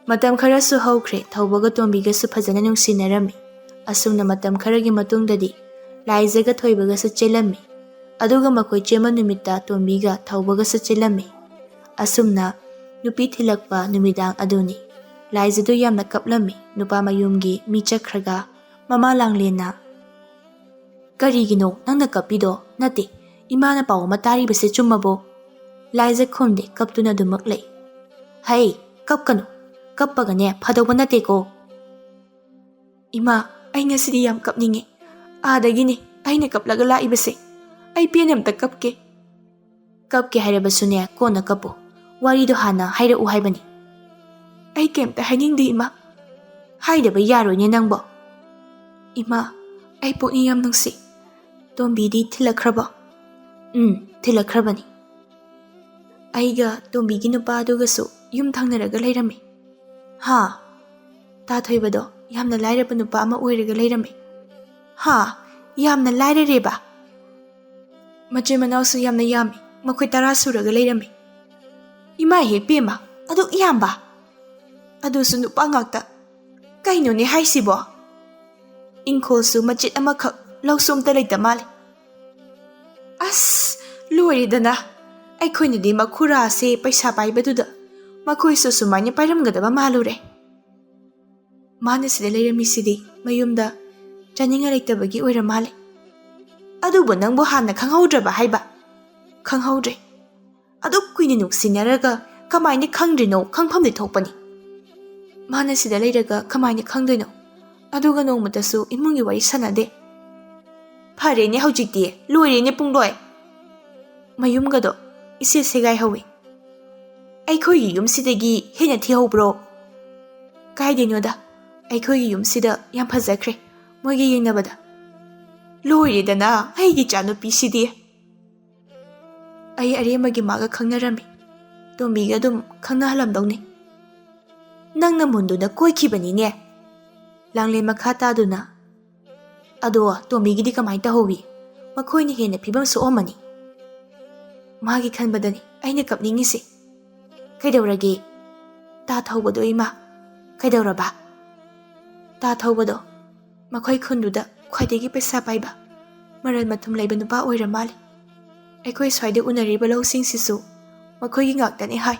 ꯃꯇꯝ ꯈꯔꯁꯨ ꯍꯧꯈ꯭ꯔꯦ꯫ ꯊꯧꯕꯒ ꯇꯣꯝꯕꯤꯒꯁꯨ ꯐꯖꯅ ꯅꯨꯡꯁꯤꯅꯔꯝꯃꯤ꯫ ꯑꯁꯨꯝꯅ ꯃꯇꯝ ꯈꯔꯒꯤ ꯃꯇꯨꯡꯗꯗꯤ ꯂꯥꯏꯖꯒ ꯊꯣꯏꯕꯒꯁꯨ ꯆꯦꯜꯂꯝꯃꯤ꯫ ꯑꯗꯨꯒ ꯃꯈꯣꯏ ꯆꯦꯟꯕ ꯅꯨꯃꯤꯠꯇ ꯇꯣꯝꯕꯤꯒ ꯊꯧꯕꯒꯁꯨ ꯆꯦꯜꯂꯝꯃꯤ꯫ ꯑꯁꯨꯝꯅ ꯅꯨꯄꯤ ꯊꯤꯜꯂꯛꯄ ꯅꯨꯃꯤꯗꯥꯡ ꯑꯗꯨꯅꯤ꯫ ꯂꯥꯏꯖꯗꯨ ꯌꯥꯝꯅ ꯀꯞꯂꯝꯃꯤ꯫ ꯅꯨꯄꯥ ꯃꯌꯨꯝꯒꯤ ꯃꯤ ꯆꯠꯈ꯭ꯔꯒ ꯃꯃꯥ ꯂꯥꯡꯂꯦꯟꯅ, "ꯀꯔꯤꯒꯤꯅꯣ ꯅꯪꯅ ꯀꯞꯄꯤꯗꯣ? ꯅꯠꯇꯦ, ꯏꯃꯥꯅ ꯄꯥꯎ ꯑꯃ ꯇꯥꯔꯤꯕꯁꯦ ꯆꯨꯝꯃꯕꯣ?" ꯂꯥꯏꯖ ꯈꯨꯝꯗꯦ, ꯀꯞꯇꯨꯅ ꯑꯗꯨꯃꯛ ꯂꯩ꯫ "ꯍꯩ, ꯀꯞꯀꯅꯨ. ꯀꯞꯄꯒꯅꯦ ꯐꯗꯧꯕ ꯅꯠꯇꯦꯀꯣ." "ꯏꯃꯥ, ꯑꯩ ꯉꯁꯤꯗꯤ ꯌꯥꯝ ꯀꯞꯅꯤꯡꯉꯦ꯫ ꯑꯥꯗꯒꯤꯅꯦ ꯑꯩꯅ ꯀꯞꯂꯒ ꯂꯥꯛꯏꯕꯁꯦ꯫ ꯑꯩ ꯄꯦꯟꯅ ꯑꯝꯇ ꯀꯞꯀꯦ." "ꯀꯞꯀꯦ ꯍꯥꯏꯔꯕꯁꯨꯅꯦ ꯀꯣꯟꯅ ꯀꯞꯄꯨ. ꯋꯥꯔꯤꯗꯣ ꯍꯥꯟꯅ ꯍꯥꯏꯔꯛꯎ ꯍꯥꯏꯕꯅꯤ." "ꯑꯩ ꯀꯩꯝꯇ ꯍꯥꯏꯅꯤꯡꯗꯦ ꯏꯃꯥ." "ꯍꯥꯏꯗꯕ ꯌꯥꯔꯣꯏꯅꯦ ꯅꯪꯕꯣ." "ꯏꯃꯥ, ꯑꯩ ꯄꯨꯛꯅꯤꯡ ꯌꯥꯝ ꯅꯨꯡꯁꯤ꯫ ꯇꯣꯝꯕꯤꯗꯤ ꯊꯤꯜꯂꯛꯈ꯭ꯔꯕꯣ?" "ꯊꯤꯜꯂꯛꯈ꯭ꯔꯕꯅꯤ." "ꯑꯩꯒ ꯇꯣꯝꯕꯤꯒꯤ ꯅꯨꯄꯥꯗꯨꯒꯁꯨ ꯌꯨꯝ ꯊꯪꯅꯔꯒ ꯂꯩꯔꯝꯃꯤ." "ꯍꯥ?" "ꯇꯥ ꯊꯣꯏꯕꯗꯣ ꯌꯥꯝꯅ ꯂꯥꯏꯔꯕ ꯅꯨꯄꯥ ꯑꯃ ꯑꯣꯏꯔꯒ ꯂꯩꯔꯝꯃꯤ." "ꯍꯥ? ꯌꯥꯝꯅ ꯂꯥꯏꯔꯔꯦꯕ?" "ꯃꯆꯤꯟ ꯃꯅꯥꯎꯁꯨ ꯌꯥꯝꯅ ꯌꯥꯝꯃꯤ꯫ ꯃꯈꯣꯏ 10 ꯁꯨꯔꯒ ꯂꯩꯔꯝꯃꯤ." "ꯏꯃꯥꯏꯍꯦ ꯄꯦꯝꯃ, ꯑꯗꯨꯛ ꯌꯥꯝꯕ? ꯑꯗꯨꯁꯨ ꯅꯨꯄꯥ ꯉꯥꯛꯇ? ꯀꯩꯅꯣꯅꯦ ꯍꯥꯏꯁꯤꯕꯣ? ꯏꯪꯈꯣꯜꯁꯨ ꯃꯆꯤꯠ ꯑꯃꯈꯛ, ꯂꯧꯁꯨ ꯑꯝꯇ ꯂꯩꯇ ꯃꯥꯜꯂꯤ." "ꯑꯁ, ꯂꯣꯏꯔꯦꯗꯅ! ꯑꯩꯈꯣꯏꯅꯗꯤ ꯃꯈꯨꯔꯥꯁꯦ ꯄꯩꯁꯥ ꯄꯥꯏꯕꯗꯨꯗ ꯃꯈꯣꯏꯁꯨ ꯁꯨꯃꯥꯏꯅ ꯄꯥꯏꯔꯝꯒꯗꯕ ꯃꯥꯜꯂꯨꯔꯦ." "ꯃꯥꯅ ꯁꯤꯗ ꯂꯩꯔꯝꯃꯤꯁꯤꯗꯤ ꯃꯌꯨꯝꯗ ꯆꯥꯅꯤꯡꯉꯥꯏ ꯂꯩꯇꯕꯒꯤ ꯑꯣꯏꯔ ꯃꯥꯜꯂꯦ." "ꯑꯗꯨꯕꯨ ꯅꯪꯕꯨ ꯍꯥꯟꯅ ꯈꯪꯍꯧꯗ꯭ꯔꯕ ꯍꯥꯏꯕ?" "ꯈꯪꯍꯧꯗ꯭ꯔꯦ꯫ ꯑꯗꯨꯛ ꯀꯨꯏꯅ ꯅꯨꯡꯁꯤꯅꯔꯒ ꯀꯃꯥꯏꯅ ꯈꯪꯗ꯭ꯔꯤꯅꯣ? ꯈꯪꯐꯝꯗꯤ ꯊꯣꯛꯄꯅꯤ." "ꯃꯥꯅ ꯁꯤꯗ ꯂꯩꯔꯒ ꯀꯃꯥꯏꯅ ꯈꯪꯗꯣꯏꯅꯣ? ꯑꯗꯨꯒ ꯅꯣꯡꯃꯇꯁꯨ ꯏꯃꯨꯡꯒꯤ ꯋꯥꯔꯤ ꯁꯥꯟꯅꯗꯦ." "ꯐꯔꯦꯅꯦ ꯍꯧꯖꯤꯛꯇꯤ, ꯂꯣꯏꯔꯦꯅꯦ ꯄꯨꯡꯂꯣꯏ." "ꯃꯌꯨꯝꯒꯗꯣ ꯏꯁꯦ ꯁꯦꯒꯥꯏꯍꯧꯋꯤ." "ꯑꯩꯈꯣꯏꯒꯤ ꯌꯨꯝꯁꯤꯗꯒꯤ ꯍꯦꯟꯅ ꯊꯤꯍꯧꯕ꯭ꯔꯣ?" "ꯀꯥꯏꯗꯩꯅꯣꯗ, ꯑꯩꯈꯣꯏꯒꯤ ꯌꯨꯝꯁꯤꯗ ꯌꯥꯝ ꯐꯖꯈ꯭ꯔꯦ ꯃꯣꯏꯒ ꯌꯦꯡꯅꯕꯗ." "ꯂꯣꯏꯔꯦꯗꯅ ꯑꯩꯒꯤ ꯏꯆꯥꯅꯨꯄꯤꯁꯤꯗꯤ." "ꯑꯩ ꯑꯔꯦꯝꯕꯒꯤ ꯃꯥꯒ ꯈꯪꯅꯔꯝꯃꯤ꯫ ꯇꯣꯝꯕꯤꯒ ꯑꯗꯨꯝ ꯈꯪꯅꯍꯜꯂꯝꯗꯧꯅꯤ." "ꯅꯪꯅ ꯃꯨꯟꯗꯨꯅ ꯀꯣꯏꯈꯤꯕꯅꯤꯅꯦ." ꯂꯥꯡꯂꯦꯟ ꯃꯈꯥ ꯇꯥꯗꯨꯅ, "ꯑꯗꯣ ꯇꯣꯝꯕꯤꯒꯤꯗꯤ ꯀꯃꯥꯏꯅ ꯇꯧꯍꯧꯋꯤ? ꯃꯈꯣꯏꯅ ꯍꯦꯟꯅ ꯐꯤꯕꯝ ꯁꯣꯛꯑꯝꯃꯅꯤ." "ꯃꯥꯒꯤ ꯈꯟꯕꯗꯅꯤ ꯑꯩꯅ ꯀꯞꯅꯤꯡꯉꯤꯁꯤ." "ꯀꯩꯗꯧꯔꯒꯦ?" "ꯇꯥ ꯊꯧꯕꯗꯣ ꯏꯃꯥ." "ꯀꯩꯗꯧꯔꯕ?" "ꯇꯥ ꯊꯧꯕꯗꯣ ꯃꯈꯣꯏ ꯈꯨꯟꯗꯨꯗ ꯈ꯭ꯋꯥꯏꯗꯒꯤ ꯄꯩꯁꯥ ꯄꯥꯏꯕ, ꯃꯔꯜ ꯃꯊꯨꯝ ꯂꯩꯕ ꯅꯨꯄꯥ ꯑꯣꯏꯔ ꯃꯥꯜꯂꯤ꯫ ꯑꯩꯈꯣꯏ ꯁ꯭ꯋꯥꯏꯗ ꯎꯅꯔꯤꯕ ꯂꯧꯁꯤꯡꯁꯤꯁꯨ ꯃꯈꯣꯏꯒꯤ ꯉꯥꯛꯇꯅꯤ ꯍꯥꯏ꯫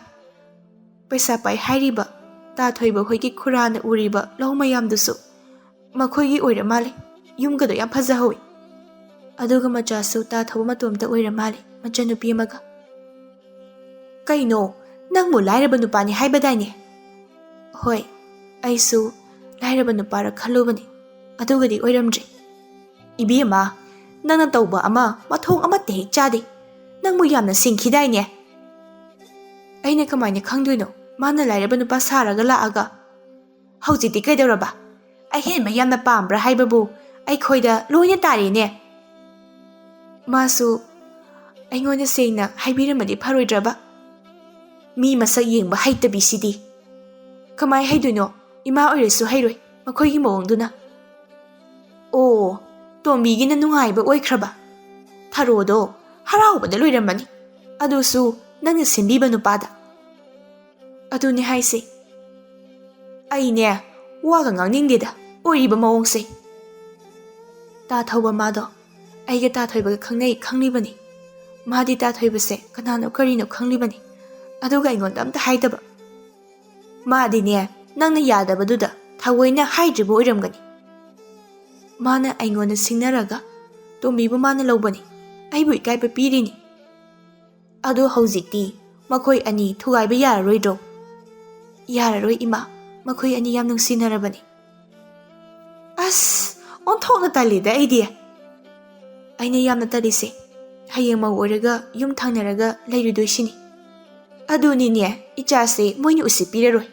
ꯄꯩꯁꯥ ꯄꯥꯏ ꯍꯥꯏꯔꯤꯕ ꯇꯥ ꯊꯣꯏꯕ ꯍꯣꯏꯒꯤ ꯈꯨꯔꯥꯅ ꯎꯔꯤꯕ ꯂꯧ ꯃꯌꯥꯝꯗꯨꯁꯨ ꯃꯈꯣꯏꯒꯤ ꯑꯣꯏꯔ ꯃꯥꯜꯂꯤ꯫ ꯌꯨꯝꯒꯗꯣ ꯌꯥꯝ ꯐꯖꯍꯧꯋꯤ꯫ ꯑꯗꯨꯒ ꯃꯆꯥꯁꯨ ꯇꯥ ꯊꯧꯕ ꯃꯇꯣꯝꯇ ꯑꯣꯏꯔ ꯃꯥꯜꯂꯤ, ꯃꯆꯟꯅꯨꯄꯤ ꯑꯃꯒ." "ꯀꯩꯅꯣ, ꯅꯪꯕꯨ ꯂꯥꯏꯔꯕ ꯅꯨꯄꯥꯅꯤ ꯍꯥꯏꯕꯗꯥꯏꯅꯦ?" "ꯍꯣꯏ, ꯑꯩꯁꯨ ꯂꯥꯏꯔꯕ ꯅꯨꯄꯥꯔ ꯈꯜꯂꯨꯕꯅꯤ, ꯑꯗꯨꯒꯗꯤ ꯑꯣꯏꯔꯝꯗ꯭ꯔꯦ." "ꯏꯕꯦꯝꯃ, ꯅꯪꯅ ꯇꯧꯕ ꯑꯃ ꯃꯊꯣꯡ ꯑꯃꯠꯇ ꯍꯦꯛ ꯆꯥꯗꯦ. ꯅꯪꯕꯨ ꯌꯥꯝꯅ ꯁꯤꯡꯈꯤꯗꯥꯏꯅꯦ." "ꯑꯩꯅ ꯀꯃꯥꯏꯅ ꯈꯪꯗꯣꯏꯅꯣ? ꯃꯥꯅ ꯂꯥꯏꯔꯕ ꯅꯨꯄꯥ ꯁꯥꯔꯒ ꯂꯥꯛꯑꯒ." "ꯍꯧꯖꯤꯛꯇꯤ ꯀꯩꯗꯧꯔꯕ? ꯑꯍꯦꯟꯕ ꯌꯥꯝꯅ ꯄꯥꯝꯕ꯭ꯔꯥ ꯍꯥꯏꯕꯕꯨ ꯑꯩꯈꯣꯏꯗ ꯂꯣꯏꯅ ꯇꯥꯔꯦꯅꯦ." "ꯃꯥꯁꯨ ꯑꯩꯉꯣꯟꯗ ꯁꯦꯡꯅ ꯍꯥꯏꯕꯤꯔꯝꯃꯗꯤ ꯐꯔꯣꯏꯗ꯭ꯔꯕ? ꯃꯤ ꯃꯁꯛ ꯌꯦꯡꯕ ꯍꯩꯇꯕꯤꯁꯤꯗꯤ." "ꯀꯃꯥꯏ ꯍꯩꯗꯣꯏꯅꯣ? ꯏꯃꯥ ꯑꯣꯏꯔꯁꯨ ꯍꯩꯔꯣꯏ ꯃꯈꯣꯏꯒꯤ ꯃꯑꯣꯡꯗꯨꯅ." "ꯑꯣ, ꯇꯣꯝꯕꯤꯒꯤꯅ ꯅꯨꯡꯉꯥꯏꯕ ꯑꯣꯏꯈ꯭ꯔꯕ? ꯊꯔꯣꯗꯣ ꯍꯔꯥꯎꯕꯗ ꯂꯣꯏꯔꯝꯃꯅꯤ, ꯑꯗꯨꯁꯨ ꯅꯪꯅ ꯁꯤꯟꯕꯤꯕ ꯅꯨꯄꯥꯗ." "ꯑꯗꯨꯅꯦ ꯍꯥꯏꯁꯦ. ꯑꯩꯅꯦ ꯋꯥꯒ ꯉꯥꯡꯅꯤꯡꯗꯦꯗ ꯑꯣꯏꯔꯤꯕ ꯃꯑꯣꯡꯁꯦ." "ꯇꯥ ꯊꯧꯕ ꯃꯥꯗꯣ ꯑꯩꯒ ꯇꯥꯊꯣꯏꯕꯒ ꯈꯪꯂꯤꯕꯅꯤ. ꯃꯥꯗꯤ ꯇꯥꯊꯣꯏꯕꯁꯦ ꯀꯅꯥꯅꯣ ꯀꯔꯤꯅꯣ ꯈꯪꯂꯤꯕꯅꯤ. ꯑꯗꯨꯒ ꯑꯩꯉꯣꯟꯗ ꯑꯝꯇ ꯍꯥꯏꯗꯕ. ꯃꯥꯗꯤꯅꯦ ꯅꯪꯅ ꯌꯥꯗꯕꯗꯨꯗ ꯊꯑꯣꯏꯅ ꯍꯥꯏꯗ꯭ꯔꯤꯕ ꯑꯣꯏꯔꯝꯒꯅꯤ. ꯃꯥꯅ ꯑꯩꯉꯣꯟꯗ ꯁꯤꯡꯅꯔꯒ ꯇꯣꯝꯕꯤꯕꯨ ꯃꯥꯅ ꯂꯧꯕꯅꯤ. ꯑꯩꯕꯨ ꯏꯀꯥꯏꯕ ꯄꯤꯔꯤꯅꯤ. ꯑꯗꯣ ꯍꯧꯖꯤꯛꯇꯤ ꯃꯈꯣꯏ ꯑꯅꯤ ꯊꯨꯒꯥꯏꯕ ꯌꯥꯔꯔꯣꯏꯗ꯭ꯔꯣ? ꯌꯥꯔꯔꯣꯏ ꯏꯃꯥ. ꯃꯈꯣꯏ ꯑꯅꯤ ꯌꯥꯝ ꯅꯨꯡꯁꯤꯅꯔꯕꯅꯤ. ꯑꯁ ꯑꯣꯟꯊꯣꯛꯅ ꯇꯜꯂꯤꯗ ꯑꯩꯗꯤ. ꯑꯩꯅ ꯌꯥꯝꯅ ꯇꯜꯂꯤꯁꯦ ꯍꯌꯦꯡ ꯃꯧ ꯑꯣꯏꯔꯒ ꯌꯨꯝ ꯊꯪꯅꯔꯒ ꯂꯩꯔꯨꯗꯣꯏꯁꯤꯅꯤ. ꯑꯗꯨꯅꯤꯅꯦ ꯏꯆꯥꯁꯦ ꯃꯣꯏꯅ ꯎꯁꯤꯠꯄꯤꯔꯔꯣꯏ.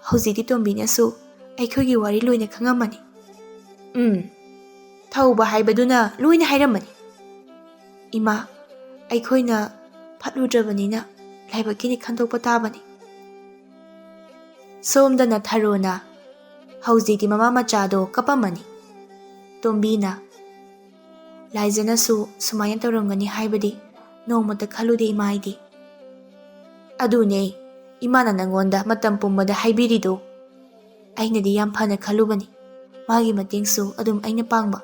ꯍꯧꯖꯤꯛꯇꯤ ꯇꯣꯝꯕꯤꯅꯁꯨ ꯑꯩꯈꯣꯏꯒꯤ ꯋꯥꯔꯤ ꯂꯣꯏꯅ ꯈꯪꯉꯝꯃꯅꯤ. ꯊꯧꯕ ꯍꯥꯏꯕꯗꯨꯅ ꯂꯣꯏꯅ ꯍꯥꯏꯔꯝꯃꯅꯤ. ꯏꯃꯥ, ꯑꯩꯈꯣꯏꯅ ꯐꯠꯂꯨꯗ꯭ꯔꯕꯅꯤꯅ ꯂꯥꯏꯕꯛꯀꯤꯅꯤ ꯈꯟꯗꯣꯛꯄ ꯇꯥꯕꯅꯤ. ꯁꯣꯝꯗꯅ ꯊꯔꯣꯅ ꯍꯧꯖꯤꯛꯇꯤ ꯃꯃꯥ ꯃꯆꯥꯗꯣ ꯀꯞꯄꯝꯃꯅꯤ. ꯇꯣꯝꯕꯤꯅ ꯂꯥꯏꯖꯅꯁꯨ ꯁꯨꯃꯥꯏꯅ ꯇꯧꯔꯝꯒꯅꯤ ꯍꯥꯏꯕꯗꯤ ꯅꯣꯡꯃꯇ ꯈꯜꯂꯨꯗꯦ ꯏꯃꯥ ꯑꯩꯗꯤ. ꯑꯗꯨꯅꯦ ꯏꯃꯥꯅ ꯅꯪꯉꯣꯟꯗ ꯃꯇꯝ ꯄꯨꯝꯕꯗ ꯍꯥꯏꯕꯤꯔꯤꯗꯣ. ꯑꯩꯅꯗꯤ ꯌꯥꯝ ꯐꯅ ꯈꯜꯂꯨꯕꯅꯤ. ꯃꯥꯒꯤ ꯃꯇꯦꯡꯁꯨ ꯑꯗꯨꯝ ꯑꯩꯅ ꯄꯥꯡꯕ.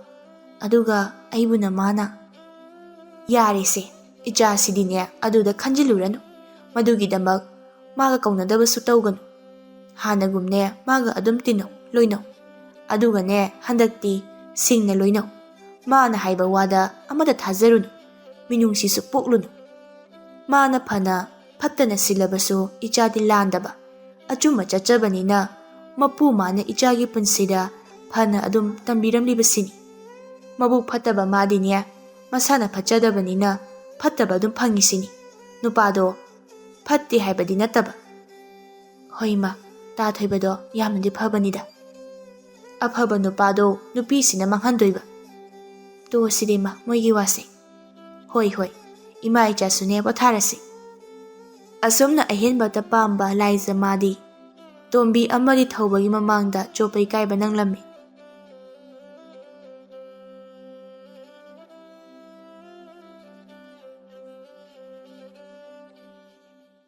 ꯑꯗꯨꯒ ꯑꯩꯕꯨꯅ ꯃꯥꯅ. ꯌꯥꯔꯦꯁꯦ ꯏꯆꯥꯁꯤꯗꯤꯅꯦ ꯑꯗꯨꯗ ꯈꯟꯖꯤꯜꯂꯨꯔꯅꯨ. ꯃꯗꯨꯒꯤꯗꯃꯛ ꯃꯥꯒ ꯀꯧꯅꯗꯕꯁꯨ ꯇꯧꯒꯅꯨ. ꯍꯥꯟꯅꯒꯨꯝꯅꯦ ꯃꯥꯒ ꯑꯗꯨꯝ ꯇꯤꯟꯅꯧ ꯂꯣꯏꯅꯧ. ꯑꯗꯨꯒꯅꯦ ꯍꯟꯗꯛꯇꯤ ꯁꯤꯡꯅ ꯂꯣꯏꯅꯧ. ꯃꯥꯅ ꯍꯥꯏꯕ ꯋꯥꯗ ꯑꯃꯗ ꯊꯥꯖꯔꯨꯅꯨ. ꯃꯤꯅꯨꯡꯁꯤꯁꯨ ꯄꯣꯛꯂꯨꯅꯨ. ꯃꯥꯅ ꯐꯅ ꯐꯠꯇꯅ ꯁꯤꯜꯂꯕꯁꯨ ꯏꯆꯥꯗꯤ ꯂꯥꯟꯗꯕ ꯑꯆꯨꯝꯕ ꯆꯠꯆꯕꯅꯤꯅ ꯃꯄꯨ ꯃꯥꯅ ꯏꯆꯥꯒꯤ ꯄꯨꯟꯁꯤꯗ ꯐꯅ ꯑꯗꯨꯝ ꯇꯝꯕꯤꯔꯝꯂꯤꯕꯁꯤꯅꯤ. ꯃꯕꯨꯛ ꯐꯠꯇꯕ ꯃꯥꯗꯤꯅꯦ ꯃꯁꯥꯅ ꯐꯠꯆꯗꯕꯅꯤꯅ ꯐꯠꯇꯕ ꯑꯗꯨꯝ ꯐꯪꯉꯤꯁꯤꯅꯤ. ꯅꯨꯄꯥꯗꯣ ꯐꯠꯇꯦ ꯍꯥꯏꯕꯗꯤ ꯅꯠꯇꯕ. ꯍꯣꯏ ꯏꯃꯥ, ꯇꯥꯊꯣꯏꯕꯗꯣ ꯌꯥꯝꯅꯗꯤ ꯐꯕꯅꯤꯗ. ꯑꯐꯕ ꯅꯨꯄꯥꯗꯣ ꯅꯨꯄꯤꯁꯤꯅ ꯃꯥꯡꯍꯟꯗꯣꯏꯕ. ꯇꯣꯛꯑꯁꯤꯗ ꯏꯃꯥ ꯃꯣꯏꯒꯤ ꯋꯥꯁꯦ. ꯍꯣꯏ ꯏꯃꯥ ꯏꯆꯥꯁꯨꯅꯦ ꯄꯣꯊꯥꯔꯁꯤ. ꯑꯁꯨꯝꯅ ꯑꯍꯦꯟꯕꯇ ꯄꯥꯝꯕ ꯂꯥꯏꯖ ꯃꯥꯗꯤ ꯇꯣꯝꯕꯤ ꯑꯃꯗꯤ ꯊꯧꯕꯒꯤ ꯃꯃꯥꯡꯗ ꯆꯣꯞꯄ ꯏꯀꯥꯏꯕ ꯅꯪꯂꯝꯃꯤ꯫